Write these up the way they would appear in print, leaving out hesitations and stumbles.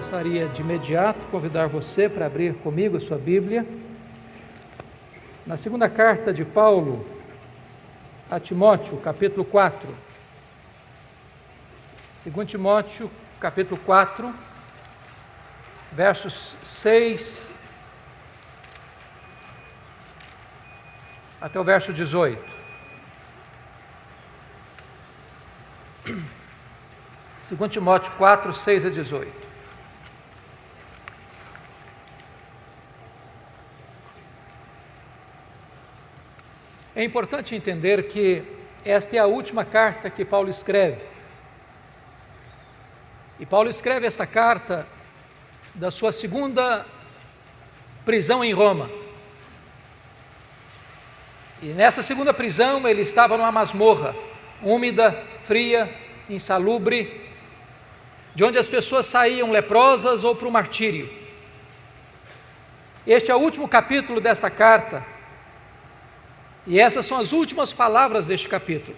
gostaria de imediato convidar você para abrir comigo a sua Bíblia na segunda carta de Paulo a Timóteo, capítulo 4. 2 Timóteo, capítulo 4, versos 6 até o verso 18. 2 Timóteo 4, 6 a 18. É importante entender que esta é a última carta que Paulo escreve. E Paulo escreve esta carta da sua segunda prisão em Roma. E nessa segunda prisão ele estava numa masmorra, úmida, fria, insalubre, de onde as pessoas saíam leprosas ou para o martírio. Este é o último capítulo desta carta, e essas são as últimas palavras deste capítulo.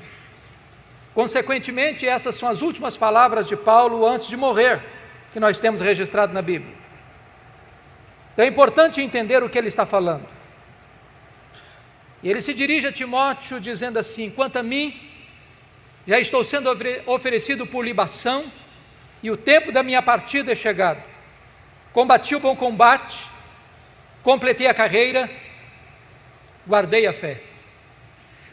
Consequentemente, essas são as últimas palavras de Paulo antes de morrer, que nós temos registrado na Bíblia. Então é importante entender o que ele está falando. E ele se dirige a Timóteo dizendo assim: quanto a mim, já estou sendo oferecido por libação, e o tempo da minha partida é chegado. Combati o bom combate, completei a carreira, guardei a fé.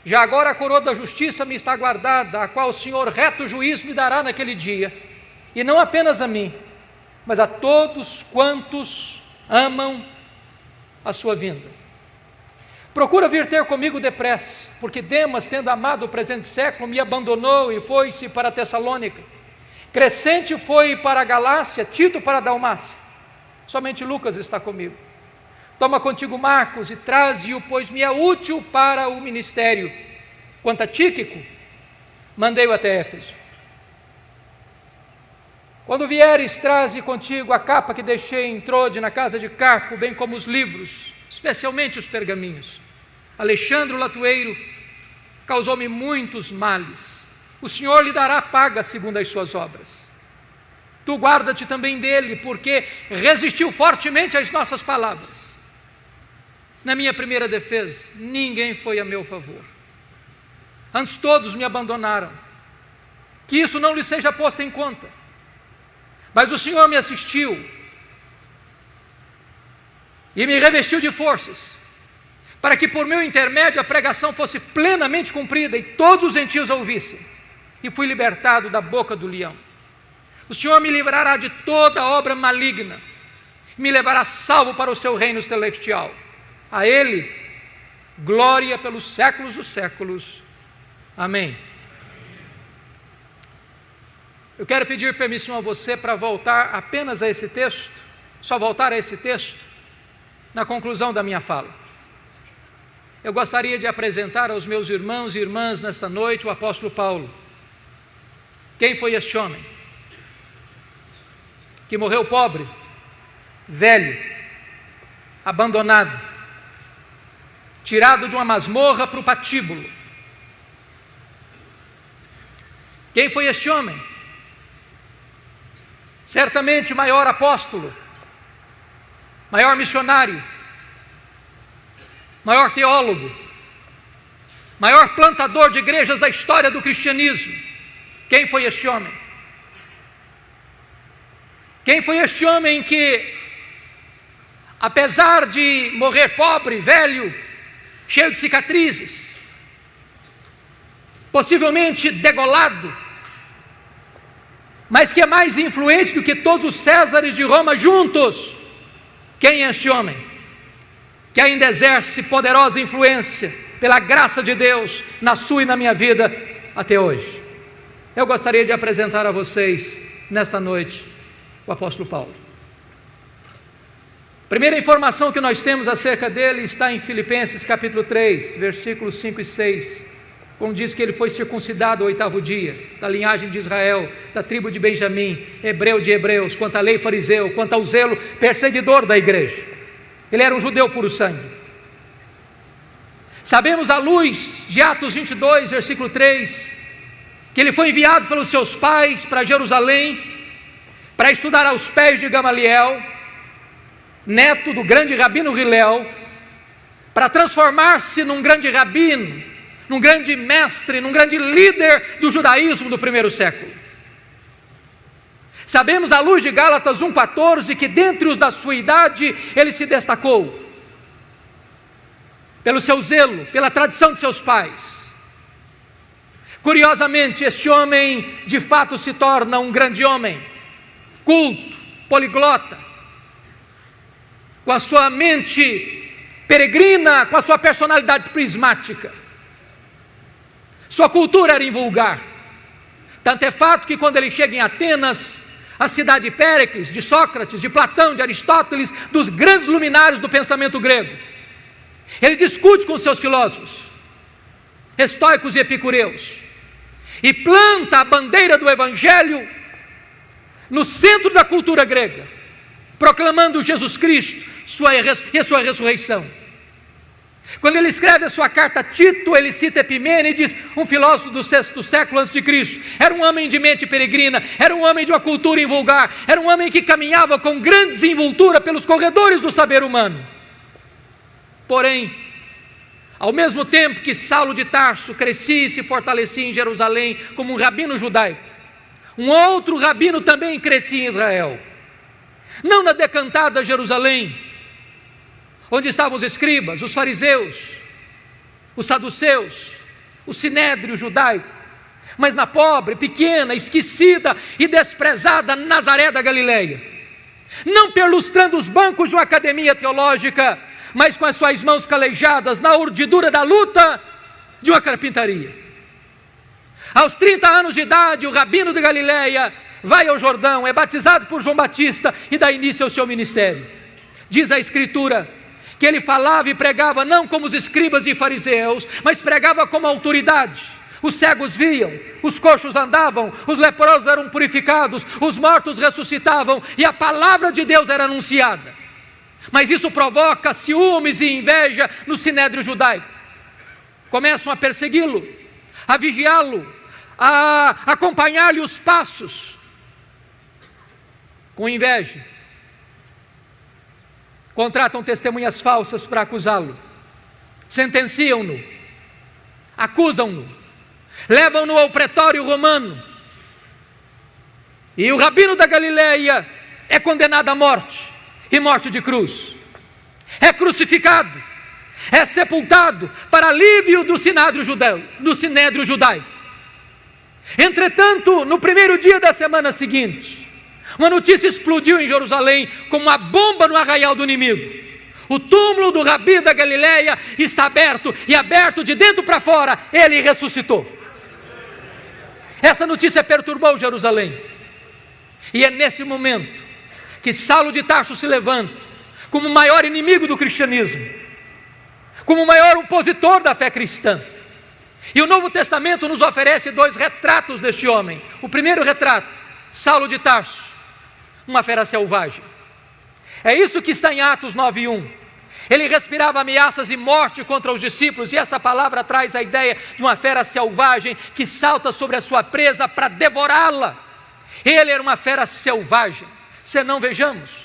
Já agora a coroa da justiça me está guardada, a qual o Senhor reto juiz me dará naquele dia, e não apenas a mim, mas a todos quantos amam a sua vinda. Procura vir ter comigo depressa, porque Demas, tendo amado o presente século, me abandonou e foi-se para Tessalônica. Crescente foi para a Galácia, Tito para a Dalmácia. Somente Lucas está comigo. Toma contigo Marcos e traze-o, pois me é útil para o ministério. Quanto a Tíquico, mandei-o até Éfeso. Quando vieres, traze contigo a capa que deixei em Trode, na casa de Carpo, bem como os livros, especialmente os pergaminhos. Alexandre o latueiro causou-me muitos males. O Senhor lhe dará paga segundo as suas obras. Tu guarda-te também dele, porque resistiu fortemente às nossas palavras. Na minha primeira defesa, ninguém foi a meu favor. Antes todos me abandonaram. Que isso não lhe seja posto em conta. Mas o Senhor me assistiu e me revestiu de forças, para que por meu intermédio a pregação fosse plenamente cumprida e todos os gentios a ouvissem. E fui libertado da boca do leão. O Senhor me livrará de toda obra maligna, me levará salvo para o seu reino celestial. A Ele, glória pelos séculos dos séculos. Amém. Eu quero pedir permissão a você para voltar apenas a esse texto, só voltar a esse texto, na conclusão da minha fala. Eu gostaria de apresentar aos meus irmãos e irmãs nesta noite o apóstolo Paulo. Quem foi este homem? Que morreu pobre, velho, abandonado, tirado de uma masmorra para o patíbulo. Quem foi este homem? Certamente o maior apóstolo, maior missionário, maior teólogo, maior plantador de igrejas da história do cristianismo. Quem foi este homem? Quem foi este homem que, apesar de morrer pobre, velho, cheio de cicatrizes, possivelmente degolado, mas que é mais influente do que todos os Césares de Roma juntos? Quem é este homem? Que ainda exerce poderosa influência, pela graça de Deus, na sua e na minha vida, até hoje. Eu gostaria de apresentar a vocês, nesta noite, o apóstolo Paulo. A primeira informação que nós temos acerca dele está em Filipenses capítulo 3, versículos 5 e 6, quando diz que ele foi circuncidado ao 8º dia, da linhagem de Israel, da tribo de Benjamim, hebreu de hebreus, quanto à lei fariseu, quanto ao zelo perseguidor da igreja. Ele era um judeu puro sangue. Sabemos à luz de Atos 22, versículo 3, que ele foi enviado pelos seus pais para Jerusalém, para para estudar aos pés de Gamaliel, neto do grande rabino Hillel, para transformar-se num grande rabino, num grande mestre, num grande líder do judaísmo do primeiro século. Sabemos à luz de Gálatas 1,14 que dentre os da sua idade ele se destacou pelo seu zelo, pela tradição de seus pais. Curiosamente, este homem de fato se torna um grande homem, culto, poliglota, com a sua mente peregrina, com a sua personalidade prismática. Sua cultura era invulgar. Tanto é fato que quando ele chega em Atenas, a cidade de Péricles, de Sócrates, de Platão, de Aristóteles, dos grandes luminares do pensamento grego, ele discute com seus filósofos, estoicos e epicureus, e planta a bandeira do Evangelho no centro da cultura grega, proclamando Jesus Cristo e a sua ressurreição. Quando ele escreve a sua carta a Tito, ele cita Epimênides, um filósofo do 6º século a.C. Era um homem de mente peregrina, era um homem de uma cultura invulgar, era um homem que caminhava com grande desenvoltura pelos corredores do saber humano. Porém, ao mesmo tempo que Saulo de Tarso crescia e se fortalecia em Jerusalém como um rabino judaico, um outro rabino também crescia em Israel. Não na decantada Jerusalém, onde estavam os escribas, os fariseus, os saduceus, o sinédrio judaico, mas na pobre, pequena, esquecida e desprezada Nazaré da Galileia, não perlustrando os bancos de uma academia teológica, mas com as suas mãos calejadas na urdidura da luta de uma carpintaria. Aos 30 anos de idade, o rabino de Galileia vai ao Jordão, é batizado por João Batista e dá início ao seu ministério. Diz a Escritura que ele falava e pregava não como os escribas e fariseus, mas pregava como autoridade. Os cegos viam, os coxos andavam, os leprosos eram purificados, os mortos ressuscitavam e a palavra de Deus era anunciada. Mas isso provoca ciúmes e inveja no sinédrio judaico. Começam a persegui-lo, a vigiá-lo, a acompanhar-lhe os passos, com inveja. Contratam testemunhas falsas para acusá-lo, sentenciam-no, acusam-no, levam-no ao pretório romano, e o rabino da Galileia é condenado à morte, e morte de cruz, é crucificado, é sepultado para alívio do sinédrio judaico. Entretanto, no primeiro dia da semana seguinte, uma notícia explodiu em Jerusalém como uma bomba no arraial do inimigo. O túmulo do Rabi da Galileia está aberto, e aberto de dentro para fora, ele ressuscitou. Essa notícia perturbou Jerusalém, e é nesse momento que Saulo de Tarso se levanta como o maior inimigo do cristianismo, como o maior opositor da fé cristã. E o Novo Testamento nos oferece 2 retratos deste homem. O primeiro retrato, Saulo de Tarso, uma fera selvagem. É isso que está em Atos 9:1. Ele respirava ameaças e morte contra os discípulos, e essa palavra traz a ideia de uma fera selvagem que salta sobre a sua presa para devorá-la. Ele era uma fera selvagem. Senão, vejamos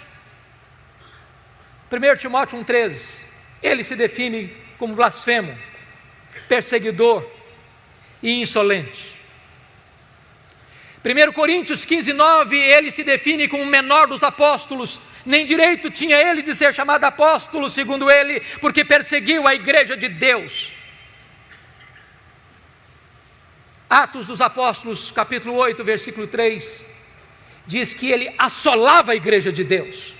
1 Timóteo 1,13, ele se define como blasfemo, perseguidor e insolente. 1 Coríntios 15:9, ele se define como o menor dos apóstolos, nem direito tinha ele de ser chamado apóstolo, segundo ele, porque perseguiu a igreja de Deus. Atos dos Apóstolos, capítulo 8, versículo 3, diz que ele assolava a igreja de Deus.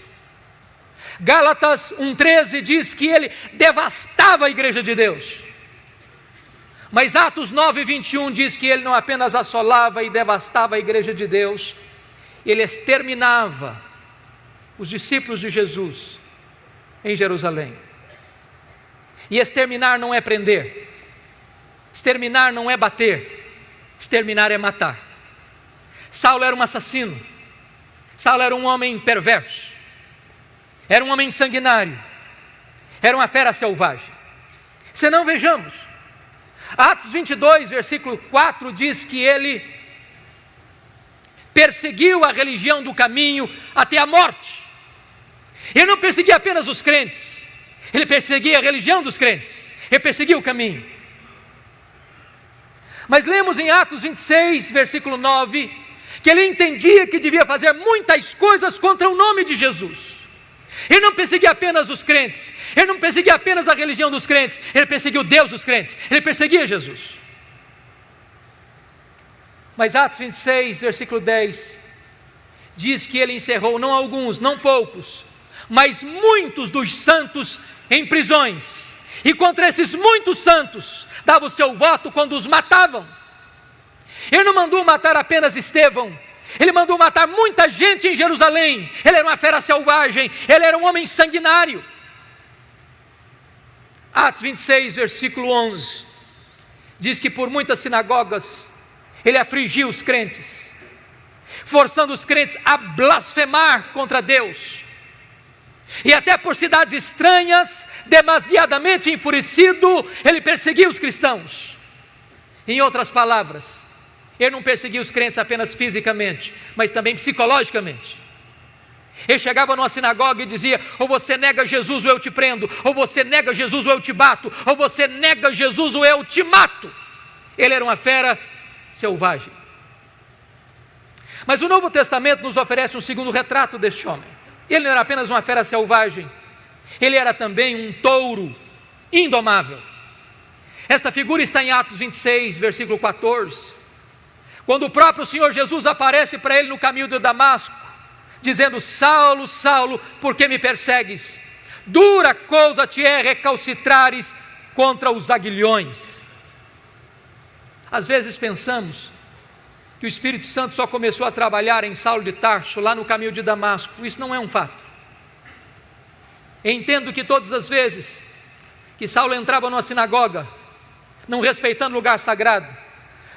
Gálatas 1,13 diz que ele devastava a igreja de Deus. Mas Atos 9:21 diz que ele não apenas assolava e devastava a igreja de Deus, ele exterminava os discípulos de Jesus em Jerusalém. E exterminar não é prender, exterminar não é bater, exterminar é matar. Saulo era um assassino, Saulo era um homem perverso, era um homem sanguinário, era uma fera selvagem. Senão, vejamos, Atos 22, versículo 4 diz que ele perseguiu a religião do caminho até a morte. Ele não perseguia apenas os crentes, ele perseguia a religião dos crentes, ele perseguia o caminho. Mas lemos em Atos 26, versículo 9, que ele entendia que devia fazer muitas coisas contra o nome de Jesus. Ele não perseguia apenas os crentes, ele não perseguia apenas a religião dos crentes, ele perseguia o Deus dos crentes, ele perseguia Jesus. Mas Atos 26, versículo 10, diz que ele encerrou não alguns, não poucos, mas muitos dos santos em prisões. E contra esses muitos santos, dava o seu voto quando os matavam. Ele não mandou matar apenas Estevão, ele mandou matar muita gente em Jerusalém. Ele era uma fera selvagem, ele era um homem sanguinário. Atos 26, versículo 11, diz que por muitas sinagogas, ele afligiu os crentes, forçando os crentes a blasfemar contra Deus. E até por cidades estranhas, demasiadamente enfurecido, ele perseguia os cristãos. Em outras palavras, ele não perseguia os crentes apenas fisicamente, mas também psicologicamente. Ele chegava numa sinagoga e dizia: ou você nega Jesus ou eu te prendo, ou você nega Jesus ou eu te bato, ou você nega Jesus ou eu te mato. Ele era uma fera selvagem. Mas o Novo Testamento nos oferece um segundo retrato deste homem. Ele não era apenas uma fera selvagem, ele era também um touro indomável. Esta figura está em Atos 26, versículo 14, quando o próprio Senhor Jesus aparece para ele no caminho de Damasco, dizendo: Saulo, Saulo, por que me persegues? Dura coisa te é recalcitrares contra os aguilhões. Às vezes pensamos que o Espírito Santo só começou a trabalhar em Saulo de Tarso, lá no caminho de Damasco. Isso não é um fato. Eu entendo que todas as vezes que Saulo entrava numa sinagoga, não respeitando o lugar sagrado,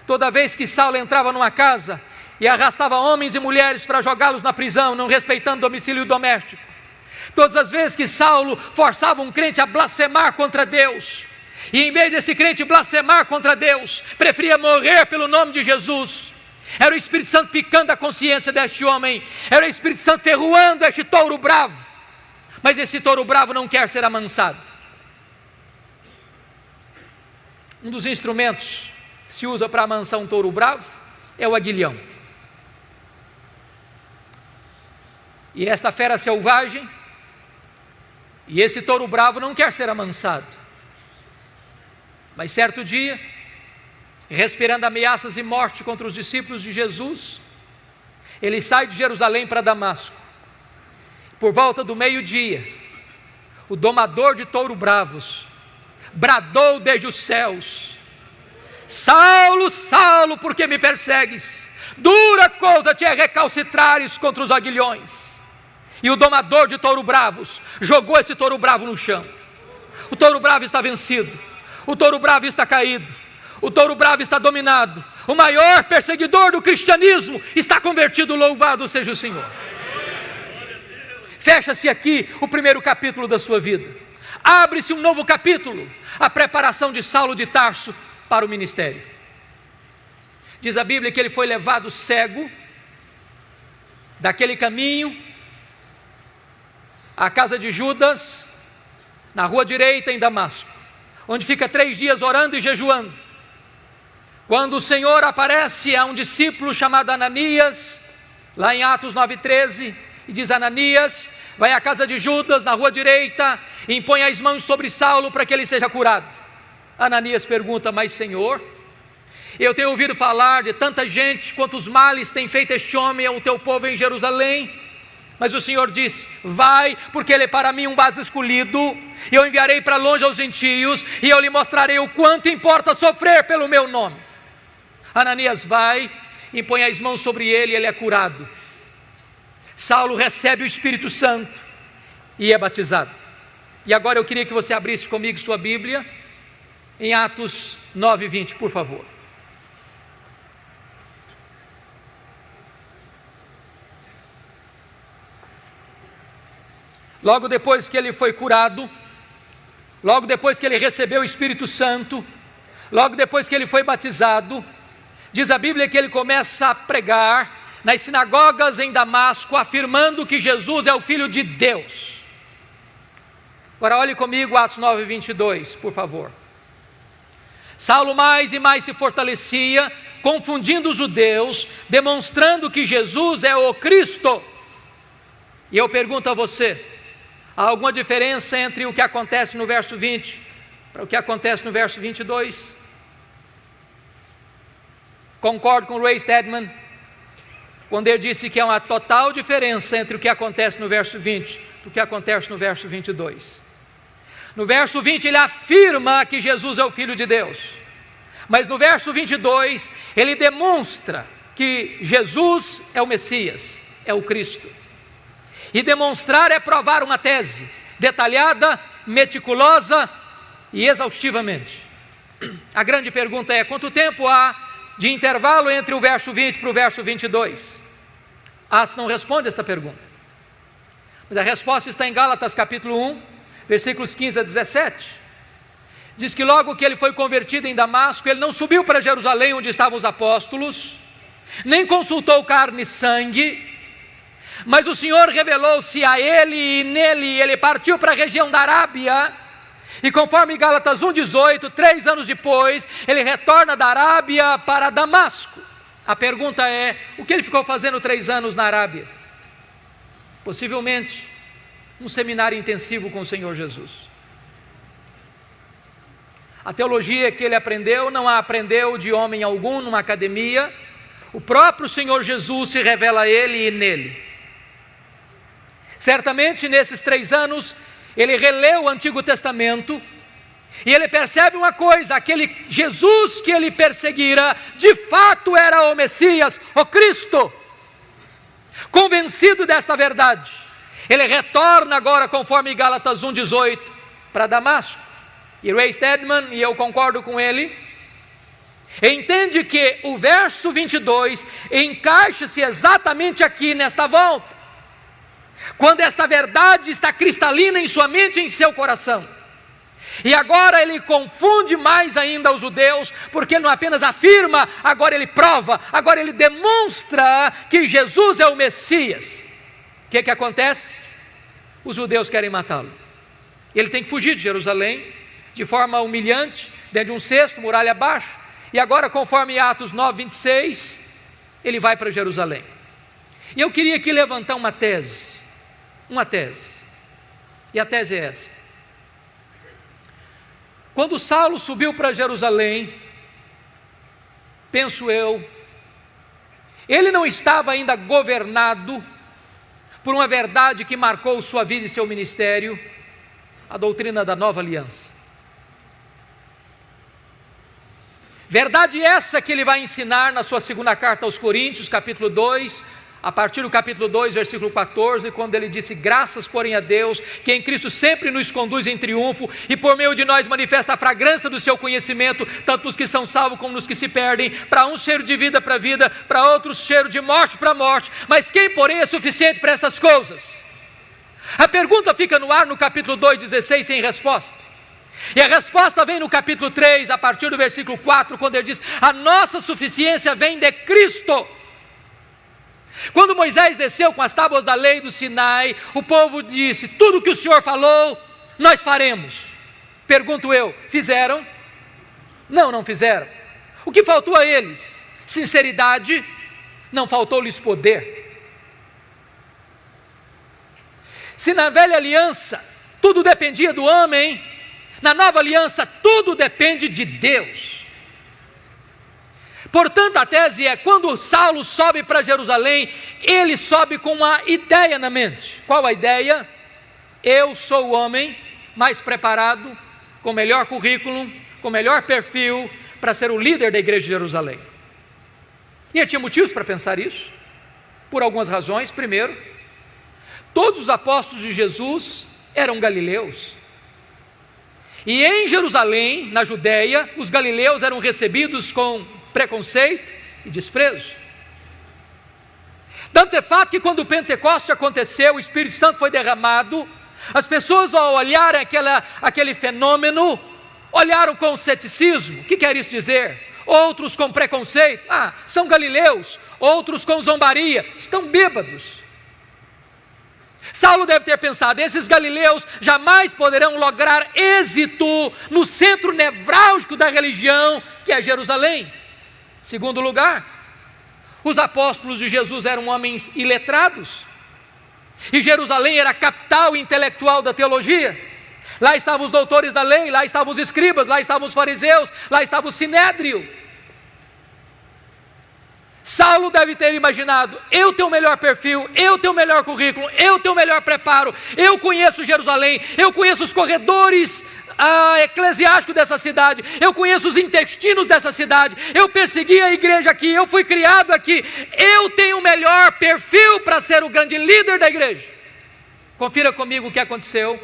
toda vez que Saulo entrava numa casa e arrastava homens e mulheres para jogá-los na prisão, não respeitando o domicílio doméstico, todas as vezes que Saulo forçava um crente a blasfemar contra Deus, e em vez desse crente blasfemar contra Deus, preferia morrer pelo nome de Jesus, era o Espírito Santo picando a consciência deste homem, era o Espírito Santo ferroando este touro bravo. Mas esse touro bravo não quer ser amansado. Um dos instrumentos que se usa para amansar um touro bravo é o aguilhão. E esta fera selvagem, e esse touro bravo não quer ser amansado. Mas certo dia, respirando ameaças de morte contra os discípulos de Jesus, ele sai de Jerusalém para Damasco. Por volta do meio-dia, o domador de touro bravos bradou desde os céus: Saulo, Saulo, por que me persegues? Dura coisa te é recalcitrares contra os aguilhões. E o domador de touro bravos jogou esse touro bravo no chão. O touro bravo está vencido, o touro bravo está caído, o touro bravo está dominado. O maior perseguidor do cristianismo está convertido, louvado seja o Senhor. Fecha-se aqui o primeiro capítulo da sua vida. Abre-se um novo capítulo, a preparação de Saulo de Tarso para o ministério. Diz a Bíblia que ele foi levado cego daquele caminho à casa de Judas, na rua direita em Damasco, onde fica 3 dias orando e jejuando. Quando o Senhor aparece a um discípulo chamado Ananias, lá em Atos 9,13, e diz: Ananias, vai à casa de Judas, na rua direita, e impõe as mãos sobre Saulo para que ele seja curado. Ananias pergunta: mas Senhor, eu tenho ouvido falar de tanta gente, quantos males tem feito este homem ao teu povo em Jerusalém. Mas o Senhor diz: vai, porque ele é para mim um vaso escolhido, e eu enviarei para longe aos gentios, e eu lhe mostrarei o quanto importa sofrer pelo meu nome. Ananias vai, impõe as mãos sobre ele e ele é curado. Saulo recebe o Espírito Santo e é batizado. E agora eu queria que você abrisse comigo sua Bíblia em Atos 9:20, por favor. Logo depois que ele foi curado, logo depois que ele recebeu o Espírito Santo, logo depois que ele foi batizado, diz a Bíblia que ele começa a pregar nas sinagogas em Damasco, afirmando que Jesus é o Filho de Deus. Agora olhe comigo Atos 9:22, por favor. Saulo mais e mais se fortalecia, confundindo os judeus, demonstrando que Jesus é o Cristo. E eu pergunto a você, há alguma diferença entre o que acontece no verso 20 para o que acontece no verso 22? Concordo com Ray Stedman, quando ele disse que há uma total diferença entre o que acontece no verso 20 e o que acontece no verso 22. No verso 20 ele afirma que Jesus é o Filho de Deus, mas no verso 22 ele demonstra que Jesus é o Messias, é o Cristo. E demonstrar é provar uma tese, detalhada, meticulosa e exaustivamente. A grande pergunta é: quanto tempo há de intervalo entre o verso 20 para o verso 22? Atos não responde esta pergunta, mas a resposta está em Gálatas capítulo 1, versículos 15 a 17, diz que logo que ele foi convertido em Damasco, ele não subiu para Jerusalém onde estavam os apóstolos, nem consultou carne e sangue, mas o Senhor revelou-se a ele e nele ele partiu para a região da Arábia, e conforme Gálatas 1,18, 3 anos depois, ele retorna da Arábia para Damasco. A pergunta é: o que ele ficou fazendo 3 anos na Arábia? Possivelmente um seminário intensivo com o Senhor Jesus. A teologia que ele aprendeu, não a aprendeu de homem algum numa academia. O próprio Senhor Jesus se revela a ele e nele. Certamente nesses 3 anos, ele releu o Antigo Testamento, e ele percebe uma coisa: aquele Jesus que ele perseguira, de fato era o Messias, o Cristo. Convencido desta verdade, ele retorna agora, conforme Gálatas 1,18, para Damasco. E Ray Stedman, e eu concordo com ele, entende que o verso 22 encaixa-se exatamente aqui nesta volta, quando esta verdade está cristalina em sua mente e em seu coração. E agora ele confunde mais ainda os judeus, porque ele não apenas afirma, agora ele prova, agora ele demonstra que Jesus é o Messias. O que acontece? Os judeus querem matá-lo. Ele tem que fugir de Jerusalém, de forma humilhante, dentro de um cesto, muralha abaixo, e agora, conforme Atos 9:26, ele vai para Jerusalém. E eu queria aqui levantar uma tese, e a tese é esta: quando Saulo subiu para Jerusalém, penso eu, ele não estava ainda governado por uma verdade que marcou sua vida e seu ministério, a doutrina da nova aliança. Verdade essa que ele vai ensinar na sua segunda carta aos Coríntios, capítulo 2, a partir do capítulo 2, versículo 14, quando ele disse: graças, porém, a Deus, que em Cristo sempre nos conduz em triunfo, e por meio de nós manifesta a fragrância do seu conhecimento, tanto nos que são salvos como nos que se perdem. Para uns cheiro de vida para vida, para outros cheiro de morte para morte. Mas quem, porém, é suficiente para essas coisas? A pergunta fica no ar no capítulo 2:16 sem resposta. E a resposta vem no capítulo 3, a partir do versículo 4, quando ele diz: a nossa suficiência vem de Cristo. Quando Moisés desceu com as tábuas da lei do Sinai, o povo disse: tudo que o Senhor falou, nós faremos. Pergunto eu: fizeram? Não, não fizeram. O que faltou a eles? Sinceridade. Não faltou-lhes poder. Se na velha aliança tudo dependia do homem, na nova aliança tudo depende de Deus. Portanto, a tese é: quando Saulo sobe para Jerusalém, ele sobe com uma ideia na mente. Qual a ideia? Eu sou o homem mais preparado, com melhor currículo, com melhor perfil, para ser o líder da igreja de Jerusalém. E ele tinha motivos para pensar isso, por algumas razões. Primeiro, todos os apóstolos de Jesus eram galileus. E em Jerusalém, na Judéia, os galileus eram recebidos com preconceito e desprezo. Tanto é fato que quando o Pentecoste aconteceu, o Espírito Santo foi derramado, as pessoas, ao olharem aquele fenômeno, olharam com ceticismo. O que quer isso dizer? Outros com preconceito: são galileus, outros com zombaria, estão bêbados. Saulo deve ter pensado: esses galileus jamais poderão lograr êxito no centro nevrálgico da religião, que é Jerusalém. Segundo lugar, os apóstolos de Jesus eram homens iletrados, e Jerusalém era a capital intelectual da teologia. Lá estavam os doutores da lei, lá estavam os escribas, lá estavam os fariseus, lá estava o sinédrio. Saulo deve ter imaginado: eu tenho o melhor perfil, eu tenho o melhor currículo, eu tenho o melhor preparo, eu conheço Jerusalém, eu conheço os corredores eclesiásticos dessa cidade, eu conheço os intestinos dessa cidade, eu persegui a igreja aqui, eu fui criado aqui, eu tenho o melhor perfil para ser o grande líder da igreja. Confira comigo o que aconteceu.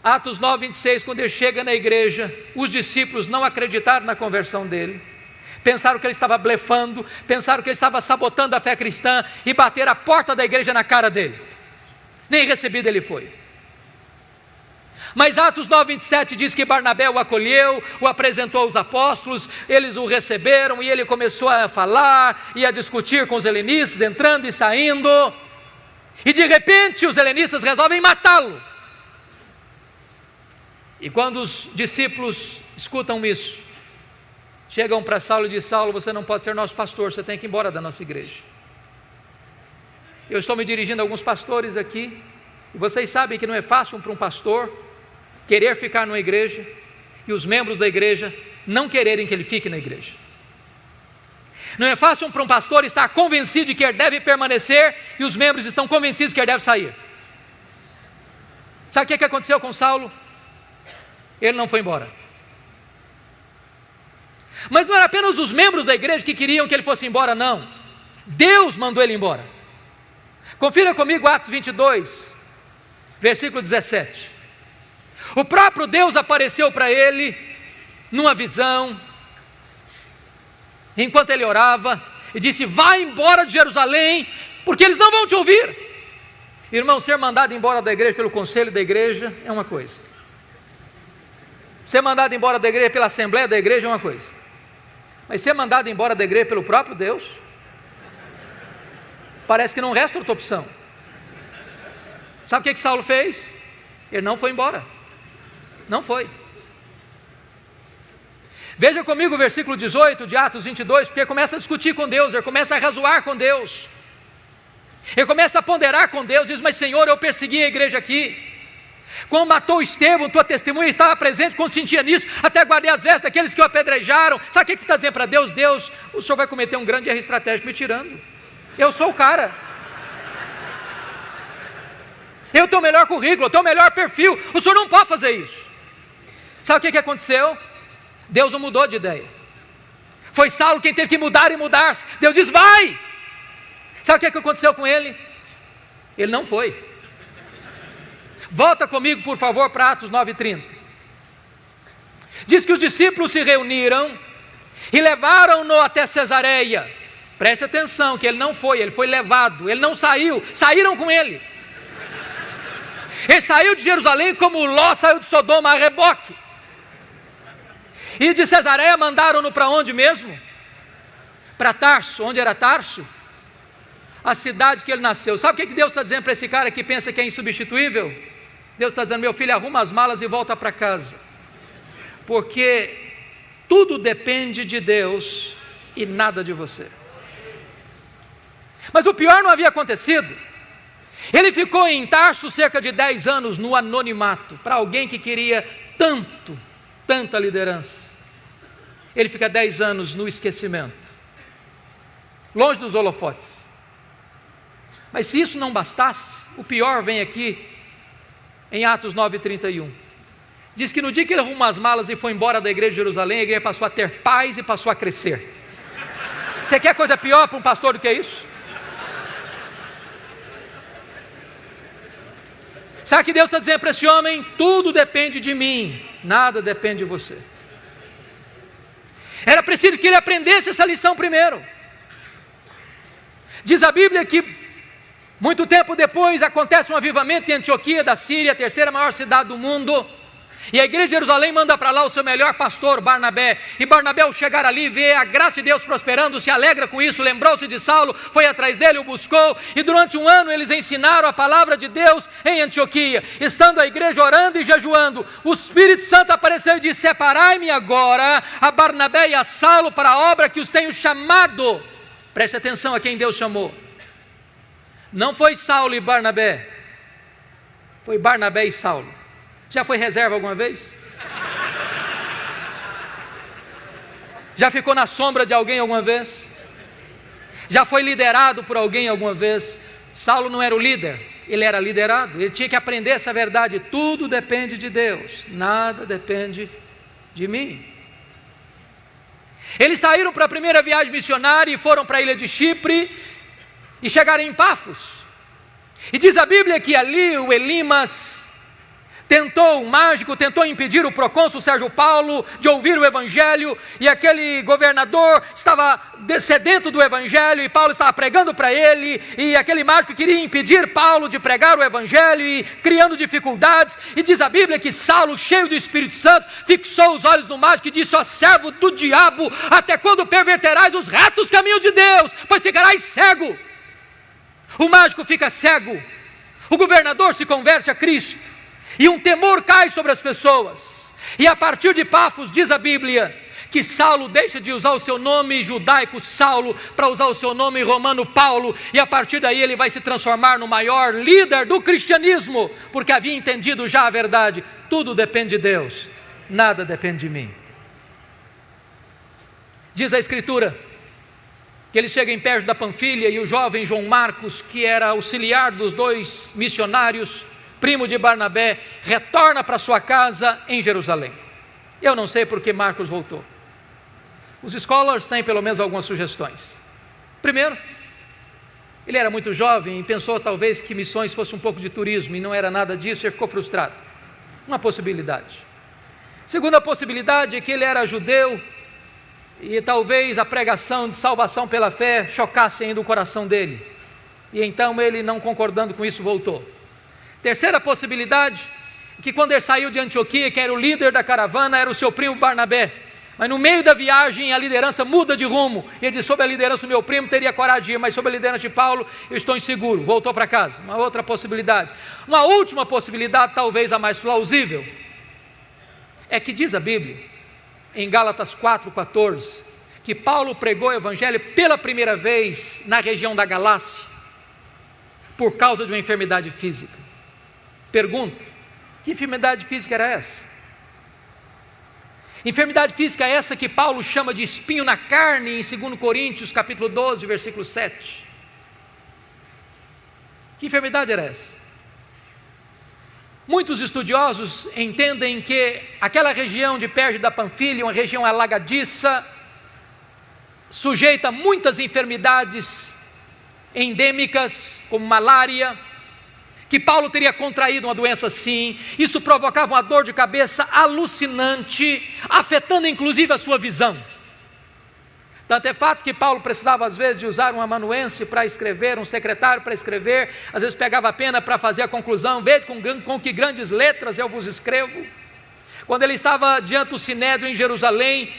Atos 9, 26, quando ele chega na igreja, os discípulos não acreditaram na conversão dele, pensaram que ele estava blefando, pensaram que ele estava sabotando a fé cristã, e bateram a porta da igreja na cara dele. Nem recebido ele foi. Mas Atos 9, 27 diz que Barnabé o acolheu, o apresentou aos apóstolos, eles o receberam, e ele começou a falar e a discutir com os helenistas, entrando e saindo, e de repente os helenistas resolvem matá-lo. E quando os discípulos escutam isso, chegam para Saulo e dizem: Saulo, você não pode ser nosso pastor, você tem que ir embora da nossa igreja. Eu estou me dirigindo a alguns pastores aqui, e vocês sabem que não é fácil para um pastor querer ficar numa igreja, e os membros da igreja não quererem que ele fique na igreja. Não é fácil para um pastor estar convencido de que ele deve permanecer, e os membros estão convencidos que ele deve sair. Sabe o que aconteceu com Saulo? Ele não foi embora. Mas não era apenas os membros da igreja que queriam que ele fosse embora, não. Deus mandou ele embora. Confira comigo Atos 22, versículo 17. O próprio Deus apareceu para ele numa visão, enquanto ele orava, e disse: vai embora de Jerusalém, porque eles não vão te ouvir. Irmão, ser mandado embora da igreja pelo conselho da igreja é uma coisa, ser mandado embora da igreja pela assembleia da igreja é uma coisa, mas ser mandado embora da igreja pelo próprio Deus, parece que não resta outra opção. Sabe o que Saulo fez? Ele não foi embora. Não foi. Veja comigo o versículo 18 de Atos 22, porque ele começa a discutir com Deus, ele começa a razoar com Deus, ele começa a ponderar com Deus, diz: mas Senhor, eu persegui a igreja aqui, quando matou Estevão, tua testemunha estava presente, consentia nisso, até guardei as vestes daqueles que o apedrejaram. Sabe o que está dizendo para Deus? Deus, o Senhor vai cometer um grande erro estratégico me tirando, eu sou o cara, eu tenho o melhor currículo, eu tenho o melhor perfil, o Senhor não pode fazer isso. Sabe o que aconteceu? Deus não mudou de ideia, foi Saulo quem teve que mudar e mudar-se. Deus diz: vai. Sabe o que aconteceu com ele? Ele não foi. Volta comigo, por favor, para Atos 9:30. Diz que os discípulos se reuniram e levaram-no até Cesareia. Preste atenção que ele não foi, ele foi levado, ele não saiu, saíram com ele. Ele saiu de Jerusalém como Ló saiu de Sodoma a reboque. E de Cesareia mandaram-no para onde mesmo? Para Tarso. Onde era Tarso? A cidade que ele nasceu. Sabe o que Deus está dizendo para esse cara que pensa que é insubstituível? Deus está dizendo: meu filho, arruma as malas e volta para casa, porque tudo depende de Deus e nada de você. Mas o pior não havia acontecido. Ele ficou em Tarso cerca de 10 anos no anonimato. Para alguém que queria tanta liderança, ele fica 10 anos no esquecimento, longe dos holofotes. Mas se isso não bastasse, o pior vem aqui em Atos 9:31. Diz que no dia que ele arrumou as malas e foi embora da igreja de Jerusalém, a igreja passou a ter paz e passou a crescer. Você quer coisa pior para um pastor do que isso? Sabe o que Deus está dizendo para esse homem? Tudo depende de mim, nada depende de você. Era preciso que ele aprendesse essa lição primeiro. Diz a Bíblia que muito tempo depois acontece um avivamento em Antioquia da Síria, a terceira maior cidade do mundo, E a igreja de Jerusalém manda para lá o seu melhor pastor, Barnabé. E Barnabé, ao chegar ali, vê a graça de Deus prosperando, se alegra com isso, lembrou-se de Saulo, foi atrás dele, o buscou. E durante um ano eles ensinaram a palavra de Deus em Antioquia. Estando a igreja orando e jejuando, o Espírito Santo apareceu e disse: separai-me agora a Barnabé e a Saulo para a obra que os tenho chamado. Preste atenção a quem Deus chamou. Não foi Saulo e Barnabé, foi Barnabé e Saulo. Já foi reserva alguma vez? Já ficou na sombra de alguém alguma vez? Já foi liderado por alguém alguma vez? Saulo não era o líder, ele era liderado. Ele tinha que aprender essa verdade: tudo depende de Deus, nada depende de mim. Eles saíram para a primeira viagem missionária e foram para a ilha de Chipre e chegaram em Pafos. E diz a Bíblia que ali o Elimas o mágico tentou impedir o procônsul Sérgio Paulo de ouvir o evangelho, e aquele governador estava sedento do evangelho, e Paulo estava pregando para ele, e aquele mágico queria impedir Paulo de pregar o evangelho, e criando dificuldades. E diz a Bíblia que Saulo, cheio do Espírito Santo, fixou os olhos no mágico e disse: ó servo do diabo, até quando perverterás os retos caminhos de Deus, pois ficarás cego. O mágico fica cego, o governador se converte a Cristo, e um temor cai sobre as pessoas. E a partir de Pafos, diz a Bíblia, que Saulo deixa de usar o seu nome judaico Saulo para usar o seu nome romano Paulo, e a partir daí ele vai se transformar no maior líder do cristianismo, porque havia entendido já a verdade: tudo depende de Deus, nada depende de mim. Diz a Escritura que ele chega em perto da Panfilha, e o jovem João Marcos, que era auxiliar dos dois missionários, primo de Barnabé, retorna para sua casa em Jerusalém. Eu não sei por que Marcos voltou. Os scholars têm pelo menos algumas sugestões. Primeiro, ele era muito jovem e pensou talvez que missões fosse um pouco de turismo, e não era nada disso, e ficou frustrado. Uma possibilidade. Segunda possibilidade é que ele era judeu, e talvez a pregação de salvação pela fé chocasse ainda o coração dele, e então ele, não concordando com isso, voltou. Terceira possibilidade, que quando ele saiu de Antioquia, que era o líder da caravana, era o seu primo Barnabé, mas no meio da viagem a liderança muda de rumo, e ele diz: sob a liderança do meu primo teria coragem de ir, mas sob a liderança de Paulo eu estou inseguro, voltou para casa. Uma outra possibilidade. Uma última possibilidade, talvez a mais plausível, é que diz a Bíblia, em Gálatas 4,14, que Paulo pregou o evangelho pela primeira vez na região da Galácia, por causa de uma enfermidade física. Pergunta: que enfermidade física era essa? Enfermidade física essa que Paulo chama de espinho na carne, em 2 Coríntios capítulo 12, versículo 7. Que enfermidade era essa? Muitos estudiosos entendem que aquela região de Perge da Panfilha, uma região alagadiça, sujeita a muitas enfermidades endêmicas, como malária, que Paulo teria contraído uma doença assim. Isso provocava uma dor de cabeça alucinante, afetando inclusive a sua visão. Tanto é fato que Paulo precisava às vezes de usar um amanuense para escrever, um secretário para escrever, às vezes pegava a pena para fazer a conclusão: veja com que grandes letras eu vos escrevo. Quando ele estava diante do Sinédrio em Jerusalém,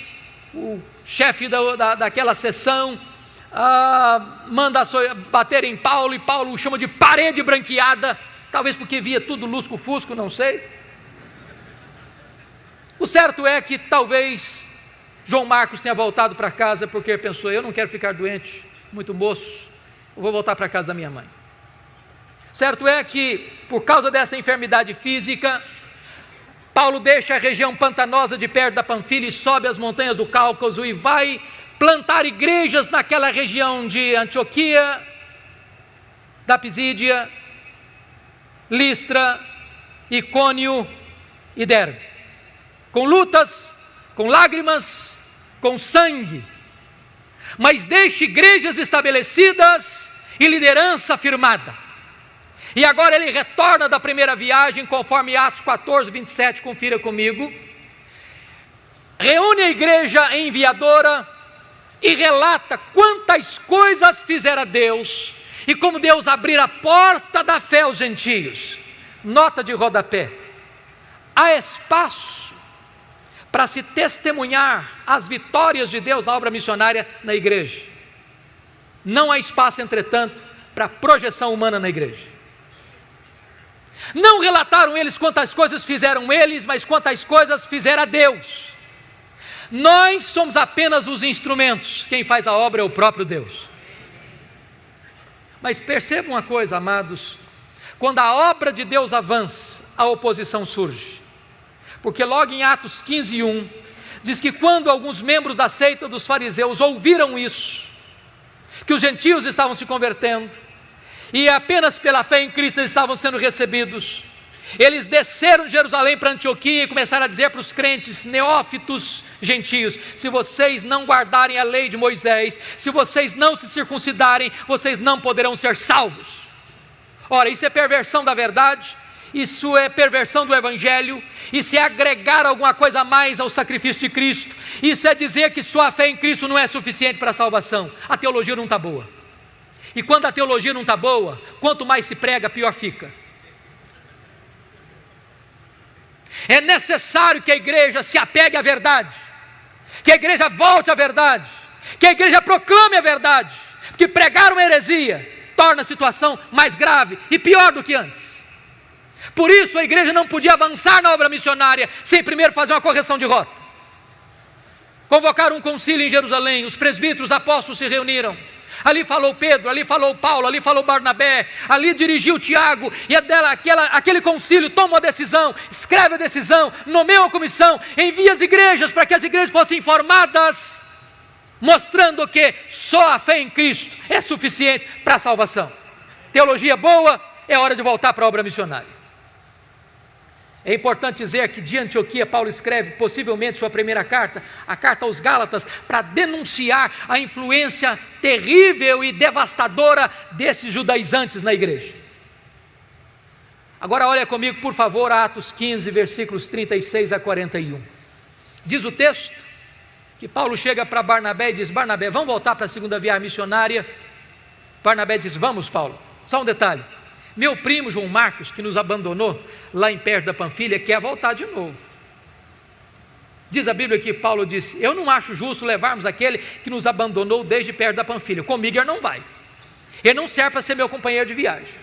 o chefe daquela sessão manda bater em Paulo, e Paulo o chama de parede branqueada, talvez porque via tudo lusco-fusco, não sei. O certo é que talvez João Marcos tenha voltado para casa porque pensou: eu não quero ficar doente, muito moço, eu vou voltar para a casa da minha mãe. Certo é que, por causa dessa enfermidade física, Paulo deixa a região pantanosa de perto da Panfilha e sobe as montanhas do Cáucaso e vai plantar igrejas naquela região de Antioquia, da Pisídia, Listra, Icônio e Derbe, com lutas, com lágrimas, com sangue, mas deixa igrejas estabelecidas e liderança firmada. E agora ele retorna da primeira viagem, conforme Atos 14, 27, confira comigo. Reúne a igreja enviadora e relata quantas coisas fizera Deus e como Deus abrira a porta da fé aos gentios. Nota de rodapé: há espaço para se testemunhar as vitórias de Deus na obra missionária na igreja. Não há espaço, entretanto, para projeção humana na igreja. Não relataram eles quantas coisas fizeram eles, mas quantas coisas fizera Deus. Nós somos apenas os instrumentos, quem faz a obra é o próprio Deus. Mas percebam uma coisa, amados, quando a obra de Deus avança, a oposição surge. Porque logo em Atos 15:1, diz que quando alguns membros da seita dos fariseus ouviram isso, que os gentios estavam se convertendo, e apenas pela fé em Cristo eles estavam sendo recebidos, eles desceram de Jerusalém para Antioquia e começaram a dizer para os crentes neófitos gentios: se vocês não guardarem a lei de Moisés, se vocês não se circuncidarem, vocês não poderão ser salvos. Ora, isso é perversão da verdade, isso é perversão do Evangelho, isso é agregar alguma coisa a mais ao sacrifício de Cristo, isso é dizer que só a fé em Cristo não é suficiente para a salvação. A teologia não está boa, e quando a teologia não está boa, quanto mais se prega, pior fica. É necessário que a igreja se apegue à verdade, que a igreja volte à verdade, que a igreja proclame a verdade, porque pregar uma heresia torna a situação mais grave e pior do que antes. Por isso a igreja não podia avançar na obra missionária sem primeiro fazer uma correção de rota. Convocaram um concílio em Jerusalém, os presbíteros, os apóstolos se reuniram. Ali falou Pedro, ali falou Paulo, ali falou Barnabé, ali dirigiu Tiago, e aquele concílio toma uma decisão, escreve a decisão, nomeia uma comissão, envia as igrejas para que as igrejas fossem informadas, mostrando que só a fé em Cristo é suficiente para a salvação. Teologia boa, é hora de voltar para a obra missionária. É importante dizer que de Antioquia Paulo escreve possivelmente sua primeira carta, a carta aos Gálatas, para denunciar a influência terrível e devastadora desses judaizantes na igreja. Agora olha comigo, por favor, Atos 15, versículos 36 a 41. Diz o texto que Paulo chega para Barnabé e diz: Barnabé, vamos voltar para a segunda viagem missionária? Barnabé diz: vamos, Paulo. Só um detalhe: meu primo João Marcos, que nos abandonou lá em perto da Panfilha, quer voltar de novo. Diz a Bíblia que Paulo disse: eu não acho justo levarmos aquele que nos abandonou desde perto da Panfilha. Comigo ele não vai. Ele não serve para ser meu companheiro de viagem.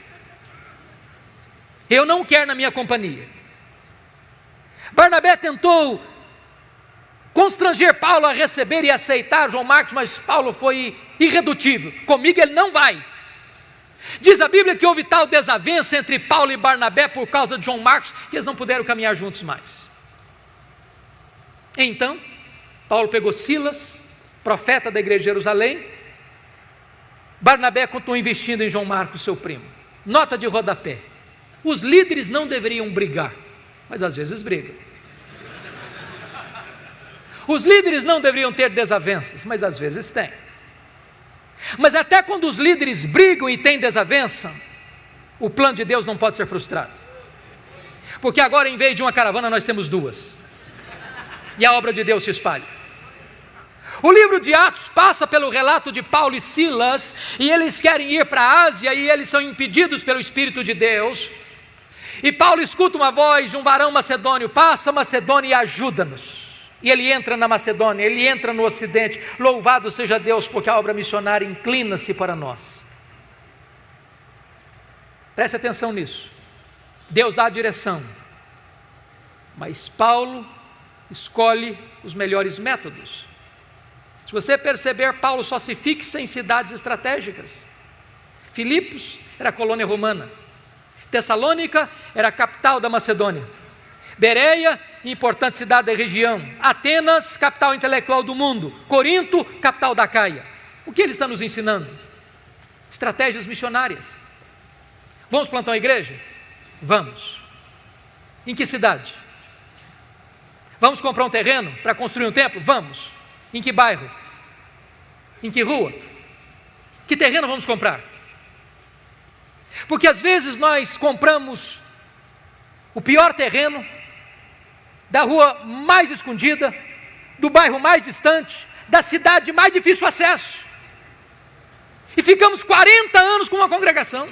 Eu não quero na minha companhia. Barnabé tentou constranger Paulo a receber e aceitar João Marcos, mas Paulo foi irredutível. Comigo ele não vai. Diz a Bíblia que houve tal desavença entre Paulo e Barnabé por causa de João Marcos, que eles não puderam caminhar juntos mais. Então, Paulo pegou Silas, profeta da igreja de Jerusalém. Barnabé continuou investindo em João Marcos, seu primo. Nota de rodapé: os líderes não deveriam brigar, mas às vezes brigam. Os líderes não deveriam ter desavenças, mas às vezes têm. Mas até quando os líderes brigam e têm desavença, o plano de Deus não pode ser frustrado. Porque agora, em vez de uma caravana, nós temos duas. E a obra de Deus se espalha. O livro de Atos passa pelo relato de Paulo e Silas, e eles querem ir para a Ásia, e eles são impedidos pelo Espírito de Deus. E Paulo escuta uma voz de um varão macedônio: passa, Macedônia, e ajuda-nos. E ele entra na Macedônia, ele entra no Ocidente. Louvado seja Deus, porque a obra missionária inclina-se para nós. Preste atenção nisso. Deus dá a direção, mas Paulo escolhe os melhores métodos. Se você perceber, Paulo só se fixa em cidades estratégicas. Filipos era colônia romana, Tessalônica era a capital da Macedônia, Bereia, importante cidade da região, Atenas, capital intelectual do mundo, Corinto, capital da Caia. O que ele está nos ensinando? Estratégias missionárias. Vamos plantar uma igreja? Vamos. Em que cidade? Vamos comprar um terreno para construir um templo? Vamos. Em que bairro? Em que rua? Que terreno vamos comprar? Porque às vezes nós compramos o pior terreno, da rua mais escondida, do bairro mais distante, da cidade de mais difícil acesso, e ficamos 40 anos com uma congregação.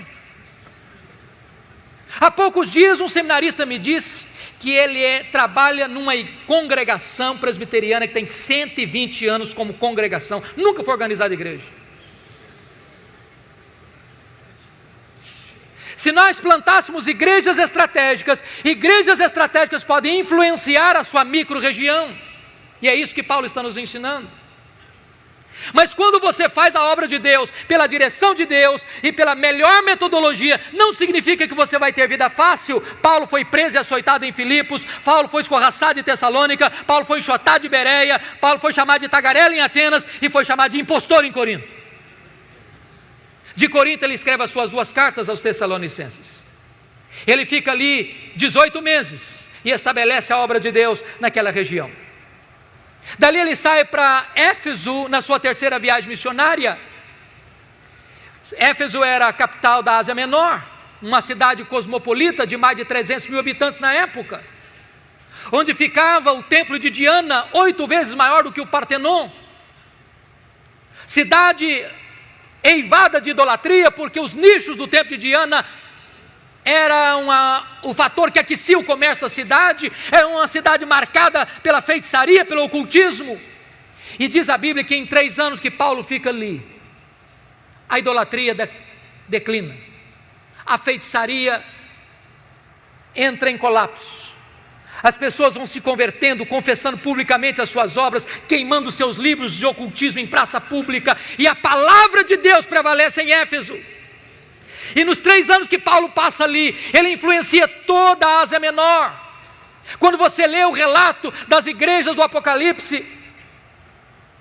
Há poucos dias um seminarista me disse que ele trabalha numa congregação presbiteriana que tem 120 anos como congregação, nunca foi organizada igreja. Se nós plantássemos igrejas estratégicas podem influenciar a sua micro-região, e é isso que Paulo está nos ensinando. Mas quando você faz a obra de Deus, pela direção de Deus e pela melhor metodologia, não significa que você vai ter vida fácil. Paulo foi preso e açoitado em Filipos, Paulo foi escorraçado em Tessalônica, Paulo foi enxotado de Bereia, Paulo foi chamado de tagarela em Atenas e foi chamado de impostor em Corinto. De Corinto ele escreve as suas 2 cartas aos Tessalonicenses. Ele fica ali 18 meses e estabelece a obra de Deus naquela região. Dali ele sai para Éfeso na sua 3ª viagem missionária. Éfeso era a capital da Ásia Menor, uma cidade cosmopolita de mais de 300 mil habitantes na época, onde ficava o templo de Diana, 8 vezes maior do que o Partenon. Cidade eivada de idolatria, porque os nichos do templo de Diana era o fator que aquecia o comércio da cidade. Era uma cidade marcada pela feitiçaria, pelo ocultismo. E diz a Bíblia que em 3 anos que Paulo fica ali, a idolatria declina, a feitiçaria entra em colapso, as pessoas vão se convertendo, confessando publicamente as suas obras, queimando seus livros de ocultismo em praça pública, e a palavra de Deus prevalece em Éfeso. E nos 3 anos que Paulo passa ali, ele influencia toda a Ásia Menor. Quando você lê o relato das igrejas do Apocalipse,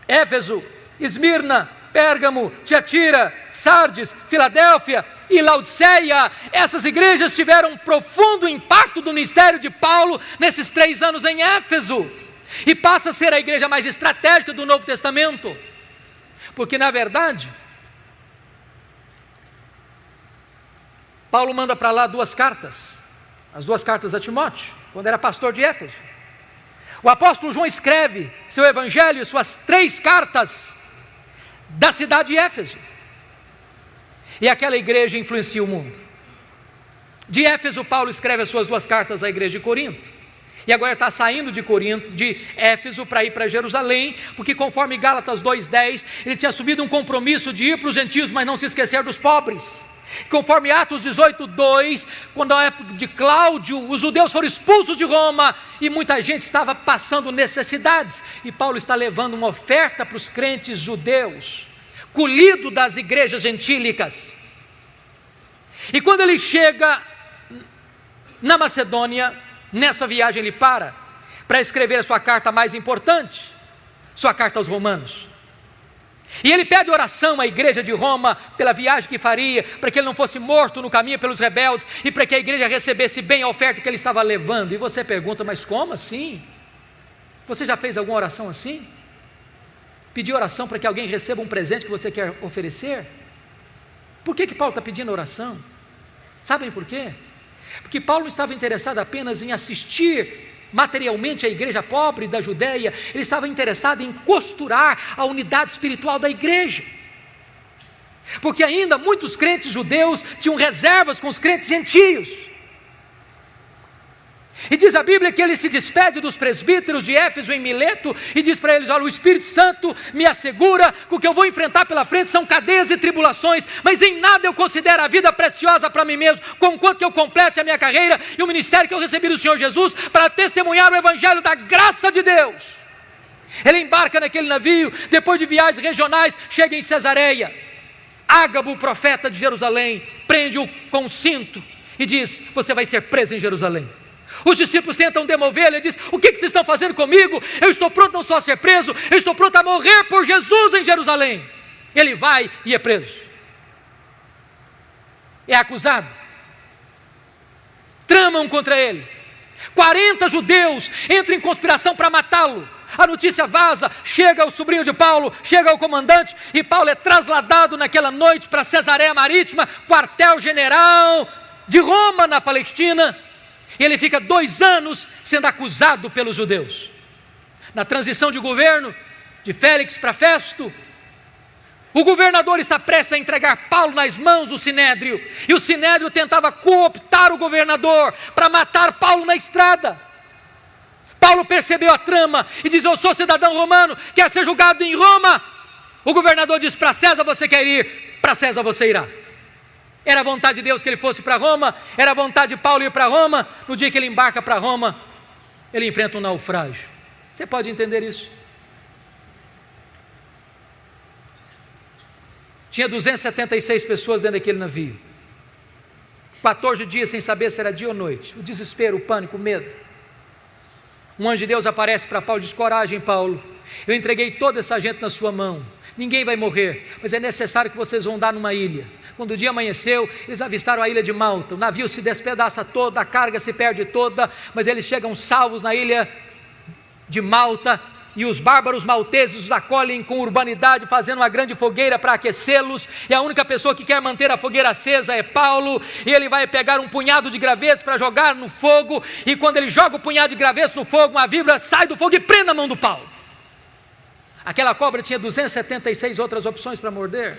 Éfeso, Esmirna, Pérgamo, Tiatira, Sardes, Filadélfia e Laodiceia, essas igrejas tiveram um profundo impacto do ministério de Paulo nesses 3 anos em Éfeso, e passa a ser a igreja mais estratégica do Novo Testamento, porque na verdade, Paulo manda para lá 2 cartas, as 2 cartas a Timóteo, quando era pastor de Éfeso. O apóstolo João escreve seu evangelho, suas 3 cartas da cidade de Éfeso, e aquela igreja influencia o mundo. De Éfeso, Paulo escreve as suas 2 cartas à igreja de Corinto, e agora está saindo de Éfeso para ir para Jerusalém, porque conforme Gálatas 2:10, ele tinha assumido um compromisso de ir para os gentios, mas não se esquecer dos pobres. Conforme Atos 18:2, quando na época de Cláudio, os judeus foram expulsos de Roma e muita gente estava passando necessidades, e Paulo está levando uma oferta para os crentes judeus, colhido das igrejas gentílicas. E quando ele chega na Macedônia, nessa viagem ele para escrever a sua carta mais importante, sua carta aos Romanos. E ele pede oração à igreja de Roma pela viagem que faria, para que ele não fosse morto no caminho pelos rebeldes, e para que a igreja recebesse bem a oferta que ele estava levando. E você pergunta, mas como assim? Você já fez alguma oração assim? Pedir oração para que alguém receba um presente que você quer oferecer? Por que Paulo está pedindo oração? Sabem por quê? Porque Paulo não estava interessado apenas em assistir materialmente a igreja pobre da Judéia, ele estava interessado em costurar a unidade espiritual da igreja, porque ainda muitos crentes judeus tinham reservas com os crentes gentios. E diz a Bíblia que ele se despede dos presbíteros de Éfeso em Mileto e diz para eles: olha, o Espírito Santo me assegura que o que eu vou enfrentar pela frente são cadeias e tribulações, mas em nada eu considero a vida preciosa para mim mesmo, conquanto que eu complete a minha carreira e o ministério que eu recebi do Senhor Jesus para testemunhar o evangelho da graça de Deus. Ele embarca naquele navio, depois de viagens regionais, chega em Cesareia. Ágabo, o profeta de Jerusalém, prende-o com um cinto e diz: você vai ser preso em Jerusalém. Os discípulos tentam demovê-lo, ele diz: o que vocês estão fazendo comigo? Eu estou pronto não só a ser preso, eu estou pronto a morrer por Jesus em Jerusalém. Ele vai e é preso, é acusado, tramam contra ele, 40 judeus entram em conspiração para matá-lo. A notícia vaza, chega ao sobrinho de Paulo, chega ao comandante, e Paulo é trasladado naquela noite para Cesareia Marítima, quartel-general de Roma na Palestina. E ele fica 2 anos sendo acusado pelos judeus. Na transição de governo, de Félix para Festo, o governador está prestes a entregar Paulo nas mãos do Sinédrio, e o Sinédrio tentava cooptar o governador para matar Paulo na estrada. Paulo percebeu a trama e diz: eu sou cidadão romano, quer ser julgado em Roma. O governador diz: para César você quer ir, para César você irá. Era a vontade de Deus que ele fosse para Roma, era a vontade de Paulo ir para Roma. No dia que ele embarca para Roma, ele enfrenta um naufrágio. Você pode entender isso? Tinha 276 pessoas dentro daquele navio, 14 dias sem saber se era dia ou noite, o desespero, o pânico, o medo. Um anjo de Deus aparece para Paulo e diz: coragem, Paulo, eu entreguei toda essa gente na sua mão, ninguém vai morrer, mas é necessário que vocês vão dar numa ilha. Quando o dia amanheceu, eles avistaram a ilha de Malta, o navio se despedaça todo, a carga se perde toda, mas eles chegam salvos na ilha de Malta, e os bárbaros malteses os acolhem com urbanidade, fazendo uma grande fogueira para aquecê-los, e a única pessoa que quer manter a fogueira acesa é Paulo, e ele vai pegar um punhado de gravetos para jogar no fogo, e quando ele joga o punhado de gravetos no fogo, uma víbora sai do fogo e prende na mão do Paulo. Aquela cobra tinha 276 outras opções para morder.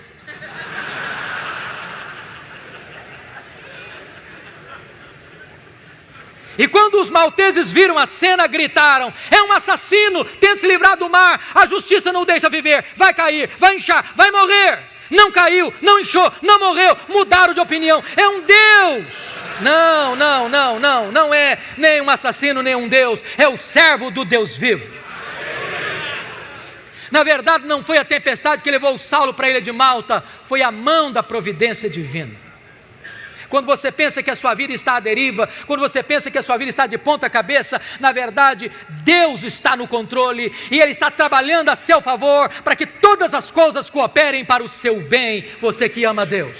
E quando os malteses viram a cena, gritaram: é um assassino, tenta se livrar do mar, a justiça não o deixa viver, vai cair, vai inchar, vai morrer. Não caiu, não inchou, não morreu, mudaram de opinião, é um Deus. Não é nem um assassino, nem um Deus, é o servo do Deus vivo. Na verdade, não foi a tempestade que levou Saulo para a ilha de Malta, foi a mão da providência divina. Quando você pensa que a sua vida está à deriva, quando você pensa que a sua vida está de ponta cabeça, na verdade, Deus está no controle e Ele está trabalhando a seu favor para que todas as coisas cooperem para o seu bem, você que ama Deus.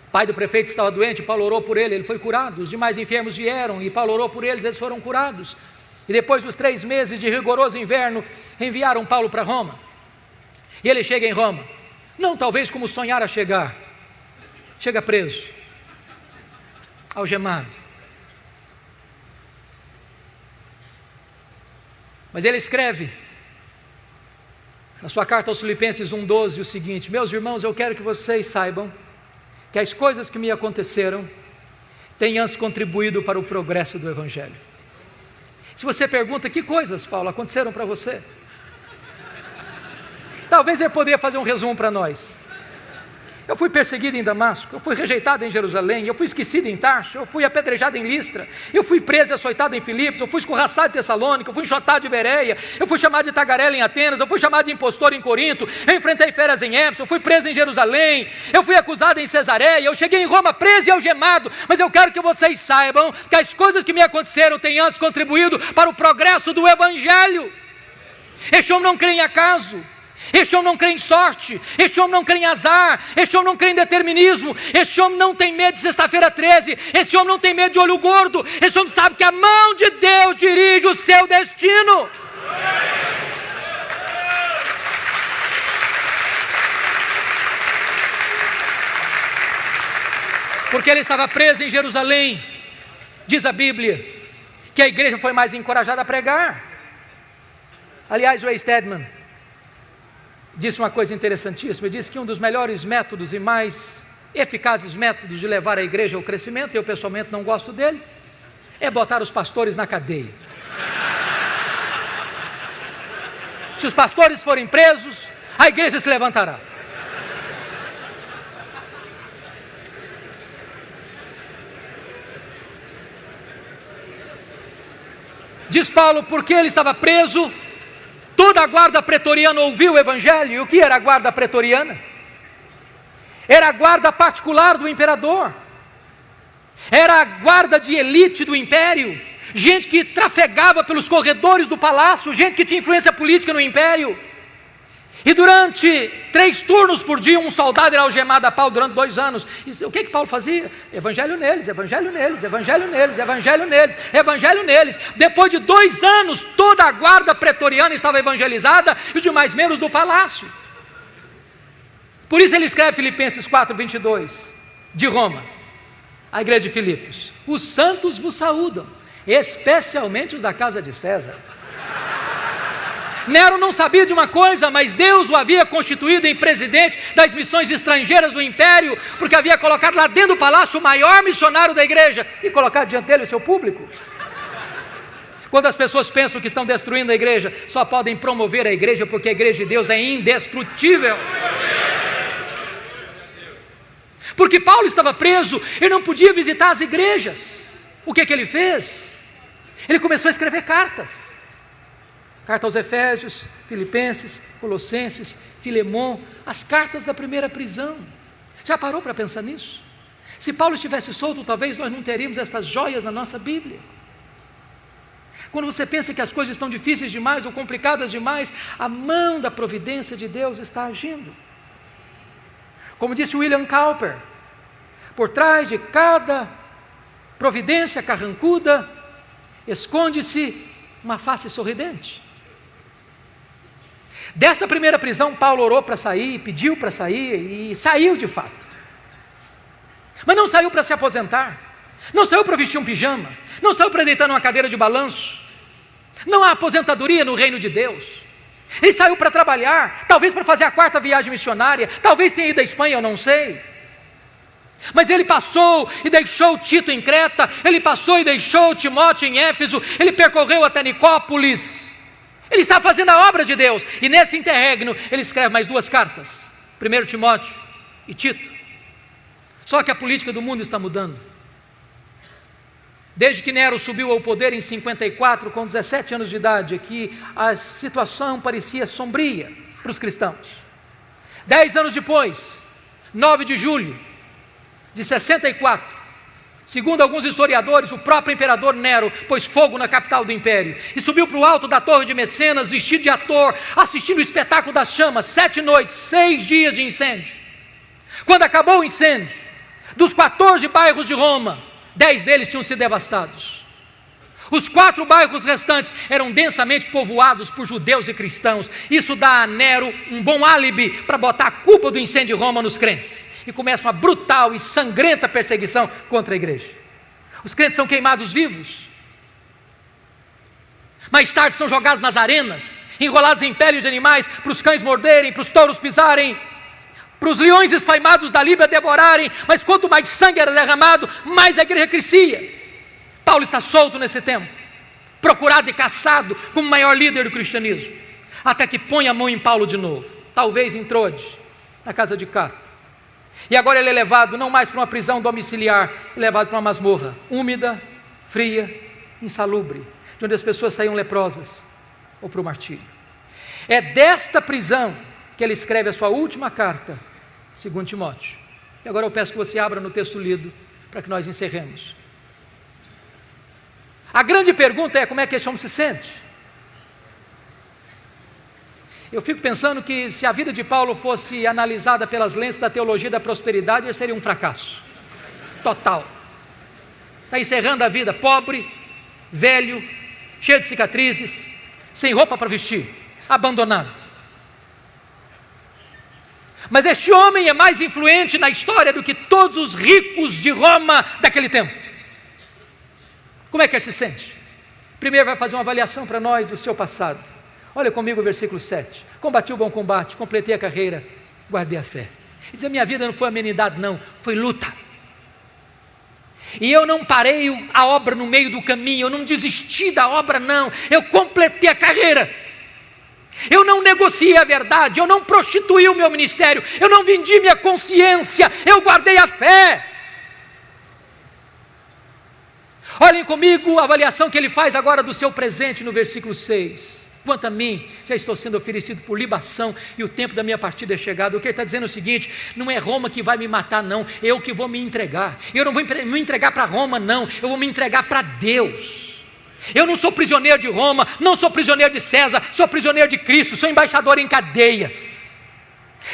O pai do prefeito estava doente, Paulo orou por ele foi curado. Os demais enfermos vieram e Paulo orou por eles foram curados. E depois dos 3 meses de rigoroso inverno, enviaram Paulo para Roma. E ele chega em Roma. Não talvez como sonhara chegar, chega preso, algemado. Mas ele escreve na sua carta aos Filipenses 1,12 o seguinte: meus irmãos, eu quero que vocês saibam que as coisas que me aconteceram têm antes contribuído para o progresso do Evangelho. Se você pergunta: que coisas, Paulo, aconteceram para você? Talvez ele poderia fazer um resumo para nós. Eu fui perseguido em Damasco, eu fui rejeitado em Jerusalém, eu fui esquecido em Tarso, eu fui apedrejado em Listra, eu fui preso e açoitado em Filipos, eu fui escorraçado em Tessalônica, eu fui enxotado em Bereia, eu fui chamado de tagarela em Atenas, eu fui chamado de impostor em Corinto, eu enfrentei feras em Éfeso, eu fui preso em Jerusalém, eu fui acusado em Cesareia, eu cheguei em Roma preso e algemado, mas eu quero que vocês saibam que as coisas que me aconteceram têm antes contribuído para o progresso do Evangelho. Este homem não crê em acaso. Este homem não crê em sorte, este homem não crê em azar, este homem não crê em determinismo, este homem não tem medo de sexta-feira 13, este homem não tem medo de olho gordo, este homem sabe que a mão de Deus dirige o seu destino. Porque ele estava preso em Jerusalém, diz a Bíblia, que a igreja foi mais encorajada a pregar. Aliás, o Ray Stedman disse uma coisa interessantíssima, ele disse que um dos melhores métodos e mais eficazes métodos de levar a igreja ao crescimento, eu pessoalmente não gosto dele, é botar os pastores na cadeia. Se os pastores forem presos, a igreja se levantará. Diz Paulo, porque ele estava preso, toda a guarda pretoriana ouviu o Evangelho. E o que era a guarda pretoriana? Era a guarda particular do imperador, era a guarda de elite do império, gente que trafegava pelos corredores do palácio, gente que tinha influência política no império. E durante 3 turnos por dia, um soldado era algemado a Paulo durante 2 anos. E o que Paulo fazia? Evangelho neles, evangelho neles, evangelho neles, evangelho neles, evangelho neles. Depois de 2 anos, toda a guarda pretoriana estava evangelizada e os demais membros do palácio. Por isso ele escreve Filipenses 4:22, de Roma, a igreja de Filipos: os santos vos saúdam, especialmente os da casa de César. Nero não sabia de uma coisa, mas Deus o havia constituído em presidente das missões estrangeiras do império, porque havia colocado lá dentro do palácio o maior missionário da igreja e colocado diante dele o seu público. Quando as pessoas pensam que estão destruindo a igreja, só podem promover a igreja, porque a igreja de Deus é indestrutível. Porque Paulo estava preso, ele não podia visitar as igrejas. O que ele fez? Ele começou a escrever cartas. Carta aos Efésios, Filipenses, Colossenses, Filemon, as cartas da primeira prisão. Já parou para pensar nisso? Se Paulo estivesse solto, talvez nós não teríamos essas joias na nossa Bíblia. Quando você pensa que as coisas estão difíceis demais ou complicadas demais, a mão da providência de Deus está agindo. Como disse William Cowper, por trás de cada providência carrancuda, esconde-se uma face sorridente. Desta primeira prisão, Paulo orou para sair, pediu para sair e saiu de fato. Mas não saiu para se aposentar, não saiu para vestir um pijama, não saiu para deitar numa cadeira de balanço. Não há aposentadoria no reino de Deus. Ele saiu para trabalhar, talvez para fazer a 4ª viagem missionária, talvez tenha ido à Espanha, eu não sei. Mas ele passou e deixou Tito em Creta, ele passou e deixou Timóteo em Éfeso, ele percorreu até Nicópolis. Ele está fazendo a obra de Deus, e nesse interregno ele escreve mais 2 cartas, 1 Timóteo e Tito. Só que a política do mundo está mudando. Desde que Nero subiu ao poder em 54, com 17 anos de idade, aqui a situação parecia sombria para os cristãos. 10 anos depois, 9 de julho de 64, segundo alguns historiadores, o próprio imperador Nero pôs fogo na capital do império e subiu para o alto da torre de Mecenas, vestido de ator, assistindo o espetáculo das chamas, 7 noites, 6 dias de incêndio. Quando acabou o incêndio, dos 14 bairros de Roma, 10 deles tinham sido devastados. Os 4 bairros restantes eram densamente povoados por judeus e cristãos. Isso dá a Nero um bom álibi para botar a culpa do incêndio de Roma nos crentes. E começa uma brutal e sangrenta perseguição contra a igreja. Os crentes são queimados vivos. Mais tarde são jogados nas arenas, enrolados em peles de animais, para os cães morderem, para os touros pisarem, para os leões esfaimados da Líbia devorarem. Mas quanto mais sangue era derramado, mais a igreja crescia. Paulo está solto nesse tempo, procurado e caçado como maior líder do cristianismo, até que põe a mão em Paulo de novo, talvez em Troade, na casa de Carpo. E agora ele é levado não mais para uma prisão domiciliar, é levado para uma masmorra, úmida, fria, insalubre, de onde as pessoas saíam leprosas, ou para o martírio. É desta prisão que ele escreve a sua última carta, 2 Timóteo. E agora eu peço que você abra no texto lido, para que nós encerremos. A grande pergunta é: como é que esse homem se sente? Eu fico pensando que se a vida de Paulo fosse analisada pelas lentes da teologia da prosperidade, ele seria um fracasso total. Está encerrando a vida pobre, velho, cheio de cicatrizes, sem roupa para vestir, abandonado. Mas este homem é mais influente na história do que todos os ricos de Roma daquele tempo. Como é que ele se sente? Primeiro vai fazer uma avaliação para nós do seu passado. Olha comigo o versículo 7. Combati o bom combate, completei a carreira, guardei a fé. Ele diz: a minha vida não foi amenidade não, foi luta. E eu não parei a obra no meio do caminho, eu não desisti da obra não, eu completei a carreira. Eu não negociei a verdade, eu não prostituí o meu ministério, eu não vendi minha consciência, eu guardei a fé. Olhem comigo a avaliação que ele faz agora do seu presente no versículo 6. Quanto a mim, já estou sendo oferecido por libação e o tempo da minha partida é chegado. O que ele está dizendo é o seguinte: não é Roma que vai me matar não, eu que vou me entregar. Eu não vou me entregar para Roma não, eu vou me entregar para Deus. Eu não sou prisioneiro de Roma, não sou prisioneiro de César, sou prisioneiro de Cristo, sou embaixador em cadeias.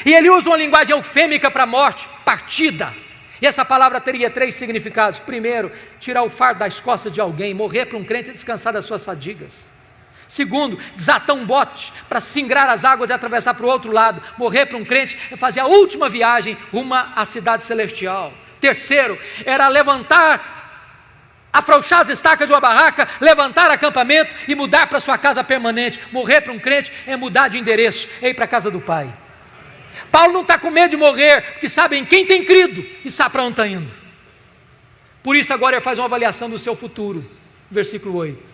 E ele usa uma linguagem eufêmica para a morte, partida. E essa palavra teria 3 significados. Primeiro, tirar o fardo das costas de alguém, morrer para um crente e descansar das suas fadigas. Segundo, desatar um bote para singrar as águas e atravessar para o outro lado. Morrer para um crente é fazer a última viagem rumo à cidade celestial. Terceiro, era levantar afrouxar as estacas de uma barraca, levantar acampamento e mudar para sua casa permanente. Morrer para um crente é mudar de endereço, é ir para a casa do Pai. Paulo não está com medo de morrer, porque sabe em quem tem crido e sabe para onde está indo. Por isso agora ele faz uma avaliação do seu futuro, versículo 8.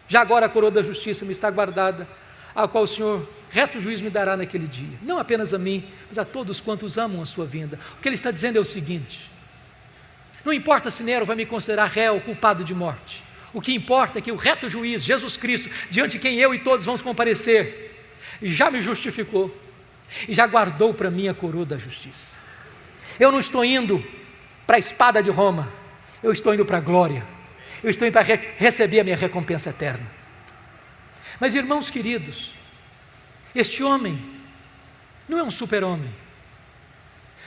Já agora a coroa da justiça me está guardada, a qual o Senhor, reto juízo, me dará naquele dia, não apenas a mim, mas a todos quantos amam a sua vinda. O que ele está dizendo é o seguinte: não importa se Nero vai me considerar réu, culpado de morte, o que importa é que o reto juiz, Jesus Cristo, diante de quem eu e todos vamos comparecer, já me justificou e já guardou para mim a coroa da justiça. Eu não estou indo para a espada de Roma, eu estou indo para a glória, eu estou indo para receber a minha recompensa eterna. Mas, irmãos queridos, este homem não é um super-homem,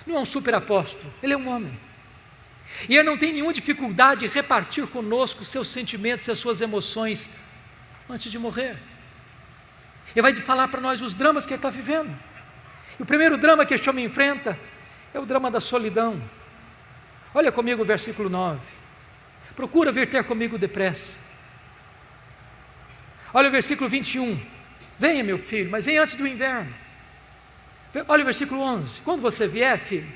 não é um super-apóstolo, ele é um homem. E ele não tem nenhuma dificuldade em repartir conosco seus sentimentos e as suas emoções antes de morrer. Ele vai falar para nós os dramas que ele está vivendo. E o primeiro drama que este homem enfrenta é o drama da solidão. Olha comigo o versículo 9. Procura vir ter comigo depressa. Olha o versículo 21. Venha, meu filho, mas venha antes do inverno. Olha o versículo 11. Quando você vier, filho,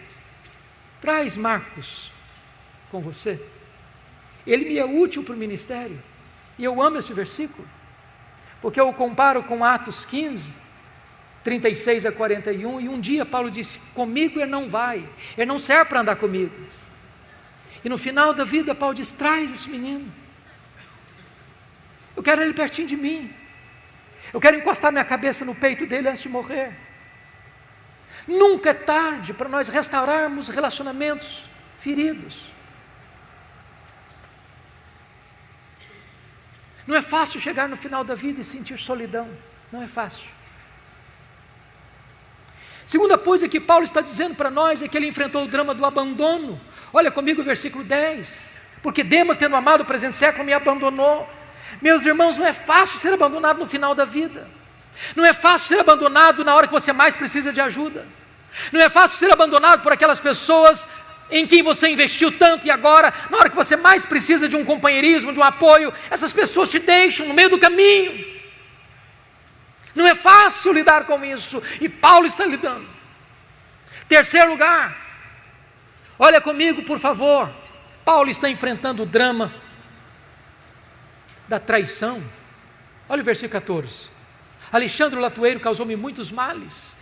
traz Marcos com você. Ele me é útil para o ministério. E eu amo esse versículo, porque eu o comparo com Atos 15, 36 a 41, e um dia Paulo disse: comigo ele não vai, ele não serve para andar comigo. E no final da vida Paulo diz: traz esse menino, eu quero ele pertinho de mim, eu quero encostar minha cabeça no peito dele antes de morrer. Nunca é tarde para nós restaurarmos relacionamentos feridos. Não é fácil chegar no final da vida e sentir solidão, não é fácil. Segunda coisa que Paulo está dizendo para nós é que ele enfrentou o drama do abandono. Olha comigo o versículo 10. Porque Demas, tendo amado o presente século, me abandonou. Meus irmãos, não é fácil ser abandonado no final da vida. Não é fácil ser abandonado na hora que você mais precisa de ajuda. Não é fácil ser abandonado por aquelas pessoas em quem você investiu tanto, e agora, na hora que você mais precisa de um companheirismo, de um apoio, essas pessoas te deixam no meio do caminho. Não é fácil lidar com isso, e Paulo está lidando. Terceiro lugar, olha comigo por favor, Paulo está enfrentando o drama da traição. Olha o versículo 14. Alexandre o latueiro causou-me muitos males.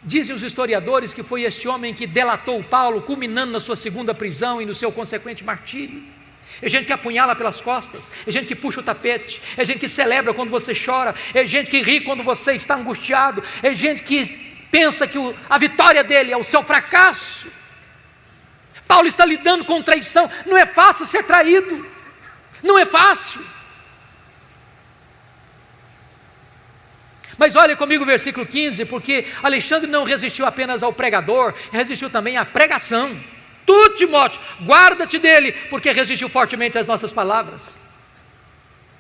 Dizem os historiadores que foi este homem que delatou Paulo, culminando na sua segunda prisão e no seu consequente martírio. É gente que apunhala pelas costas, é gente que puxa o tapete, é gente que celebra quando você chora, é gente que ri quando você está angustiado, é gente que pensa que a vitória dele é o seu fracasso. Paulo está lidando com traição. Não é fácil ser traído, não é fácil. Mas olha comigo o versículo 15, porque Alexandre não resistiu apenas ao pregador, resistiu também à pregação. Tu, Timóteo, guarda-te dele, porque resistiu fortemente às nossas palavras.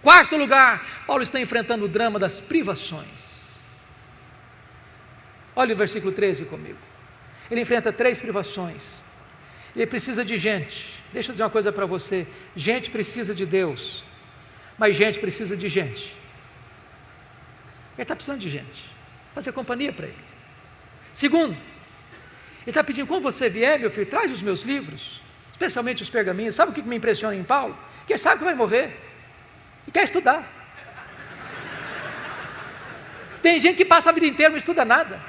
Quarto lugar, Paulo está enfrentando o drama das privações. Olha o versículo 13 comigo. Ele enfrenta 3 privações. Ele precisa de gente. Deixa eu dizer uma coisa para você: gente precisa de Deus, mas gente precisa de gente. Ele está precisando de gente, fazer companhia para ele. Segundo, ele está pedindo: quando você vier, meu filho, traz os meus livros, especialmente os pergaminhos. Sabe o que me impressiona em Paulo? Que ele sabe que vai morrer e quer estudar. Tem gente que passa a vida inteira e não estuda nada,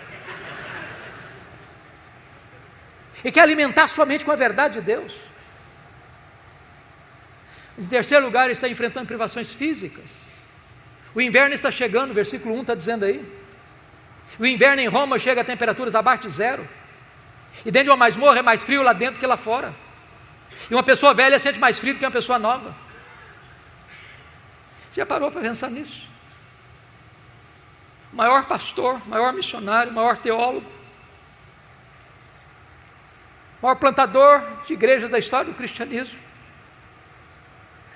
e quer alimentar sua mente com a verdade de Deus. Em terceiro lugar, ele está enfrentando privações físicas. O inverno está chegando, o versículo 1 está dizendo aí. O inverno em Roma chega a temperaturas abaixo de 0. E dentro de uma masmorra é mais frio lá dentro que lá fora. E uma pessoa velha sente mais frio do que uma pessoa nova. Você já parou para pensar nisso? O maior pastor, o maior missionário, o maior teólogo, o maior plantador de igrejas da história do cristianismo,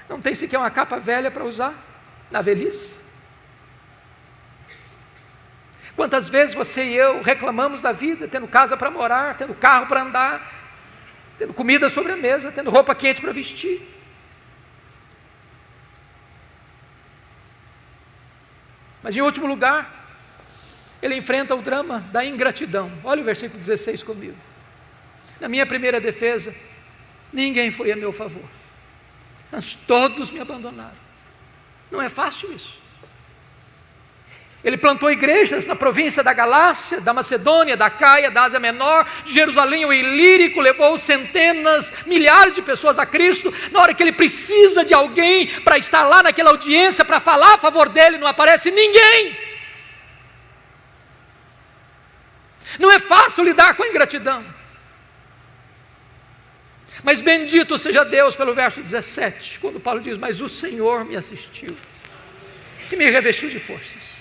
não tem sequer uma capa velha para usar na velhice. Quantas vezes você e eu reclamamos da vida, tendo casa para morar, tendo carro para andar, tendo comida sobre a mesa, tendo roupa quente para vestir. Mas em último lugar, ele enfrenta o drama da ingratidão. Olha o versículo 16 comigo. Na minha primeira defesa, ninguém foi a meu favor, mas todos me abandonaram. Não é fácil isso. Ele plantou igrejas na província da Galácia, da Macedônia, da Caia, da Ásia Menor, de Jerusalém ao Ilírico, levou centenas, milhares de pessoas a Cristo. Na hora que ele precisa de alguém para estar lá naquela audiência, para falar a favor dele, não aparece ninguém. Não é fácil lidar com a ingratidão. Mas bendito seja Deus pelo verso 17, quando Paulo diz: mas o Senhor me assistiu e me revestiu de forças,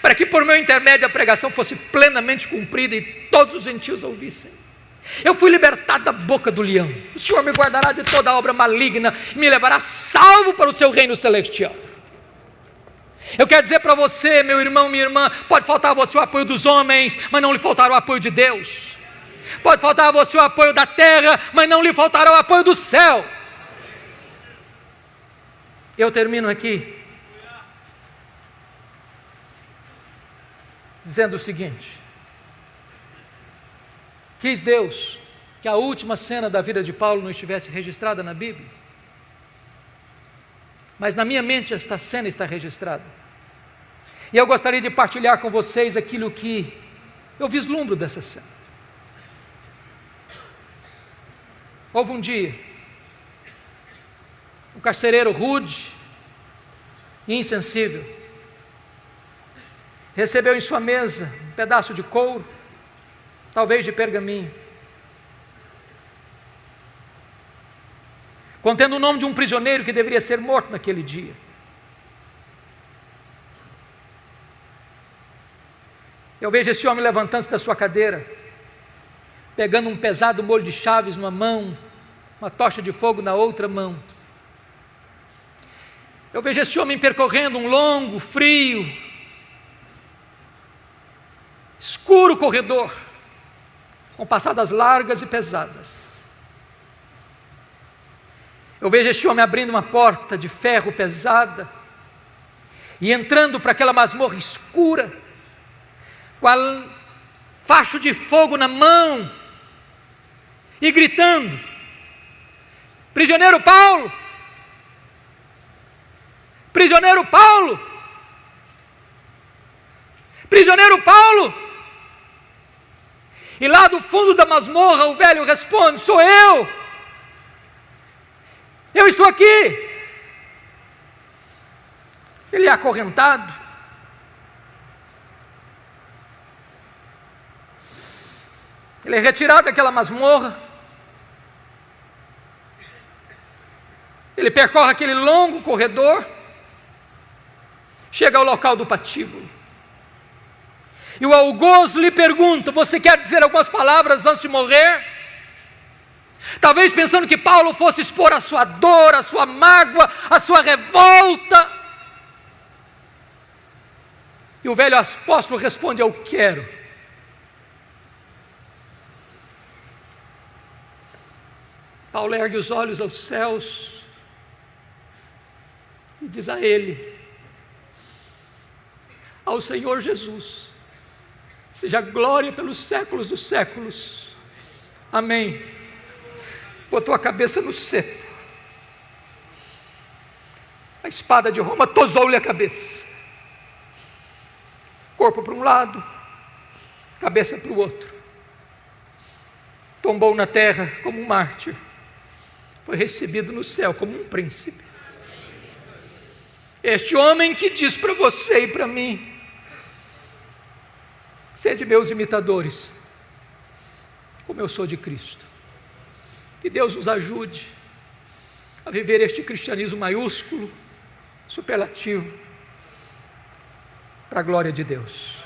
para que por meu intermédio a pregação fosse plenamente cumprida e todos os gentios ouvissem. Eu fui libertado da boca do leão. O Senhor me guardará de toda obra maligna e me levará salvo para o seu reino celestial. Eu quero dizer para você, meu irmão, minha irmã, pode faltar a você o apoio dos homens, mas não lhe faltará o apoio de Deus. Pode faltar a você o apoio da terra, mas não lhe faltará o apoio do céu. Eu termino aqui dizendo o seguinte: quis Deus que a última cena da vida de Paulo não estivesse registrada na Bíblia, mas na minha mente esta cena está registrada, e eu gostaria de partilhar com vocês aquilo que eu vislumbro dessa cena. Houve um dia, um carcereiro rude e insensível recebeu em sua mesa um pedaço de couro, talvez de pergaminho, contendo o nome de um prisioneiro que deveria ser morto naquele dia. Eu vejo esse homem levantando-se da sua cadeira, pegando um pesado molho de chaves numa mão, uma tocha de fogo na outra mão. Eu vejo esse homem percorrendo um longo, frio, escuro corredor, com passadas largas e pesadas. Eu vejo este homem abrindo uma porta de ferro pesada e entrando para aquela masmorra escura, com a facho de fogo na mão e gritando: prisioneiro Paulo, prisioneiro Paulo, prisioneiro Paulo. E lá do fundo da masmorra o velho responde: sou eu estou aqui. Ele é acorrentado, ele é retirado daquela masmorra, ele percorre aquele longo corredor, chega ao local do patíbulo, e o algoz lhe pergunta: você quer dizer algumas palavras antes de morrer? Talvez pensando que Paulo fosse expor a sua dor, a sua mágoa, a sua revolta. E o velho apóstolo responde: eu quero. Paulo ergue os olhos aos céus e diz a ele: ao Senhor Jesus seja glória pelos séculos dos séculos, amém. Botou a cabeça no cepo, a espada de Roma tosou-lhe a cabeça, corpo para um lado, cabeça para o outro, tombou na terra como um mártir, foi recebido no céu como um príncipe. Este homem que diz para você e para mim: sede meus imitadores, como eu sou de Cristo. Que Deus nos ajude a viver este cristianismo maiúsculo, superlativo, para a glória de Deus.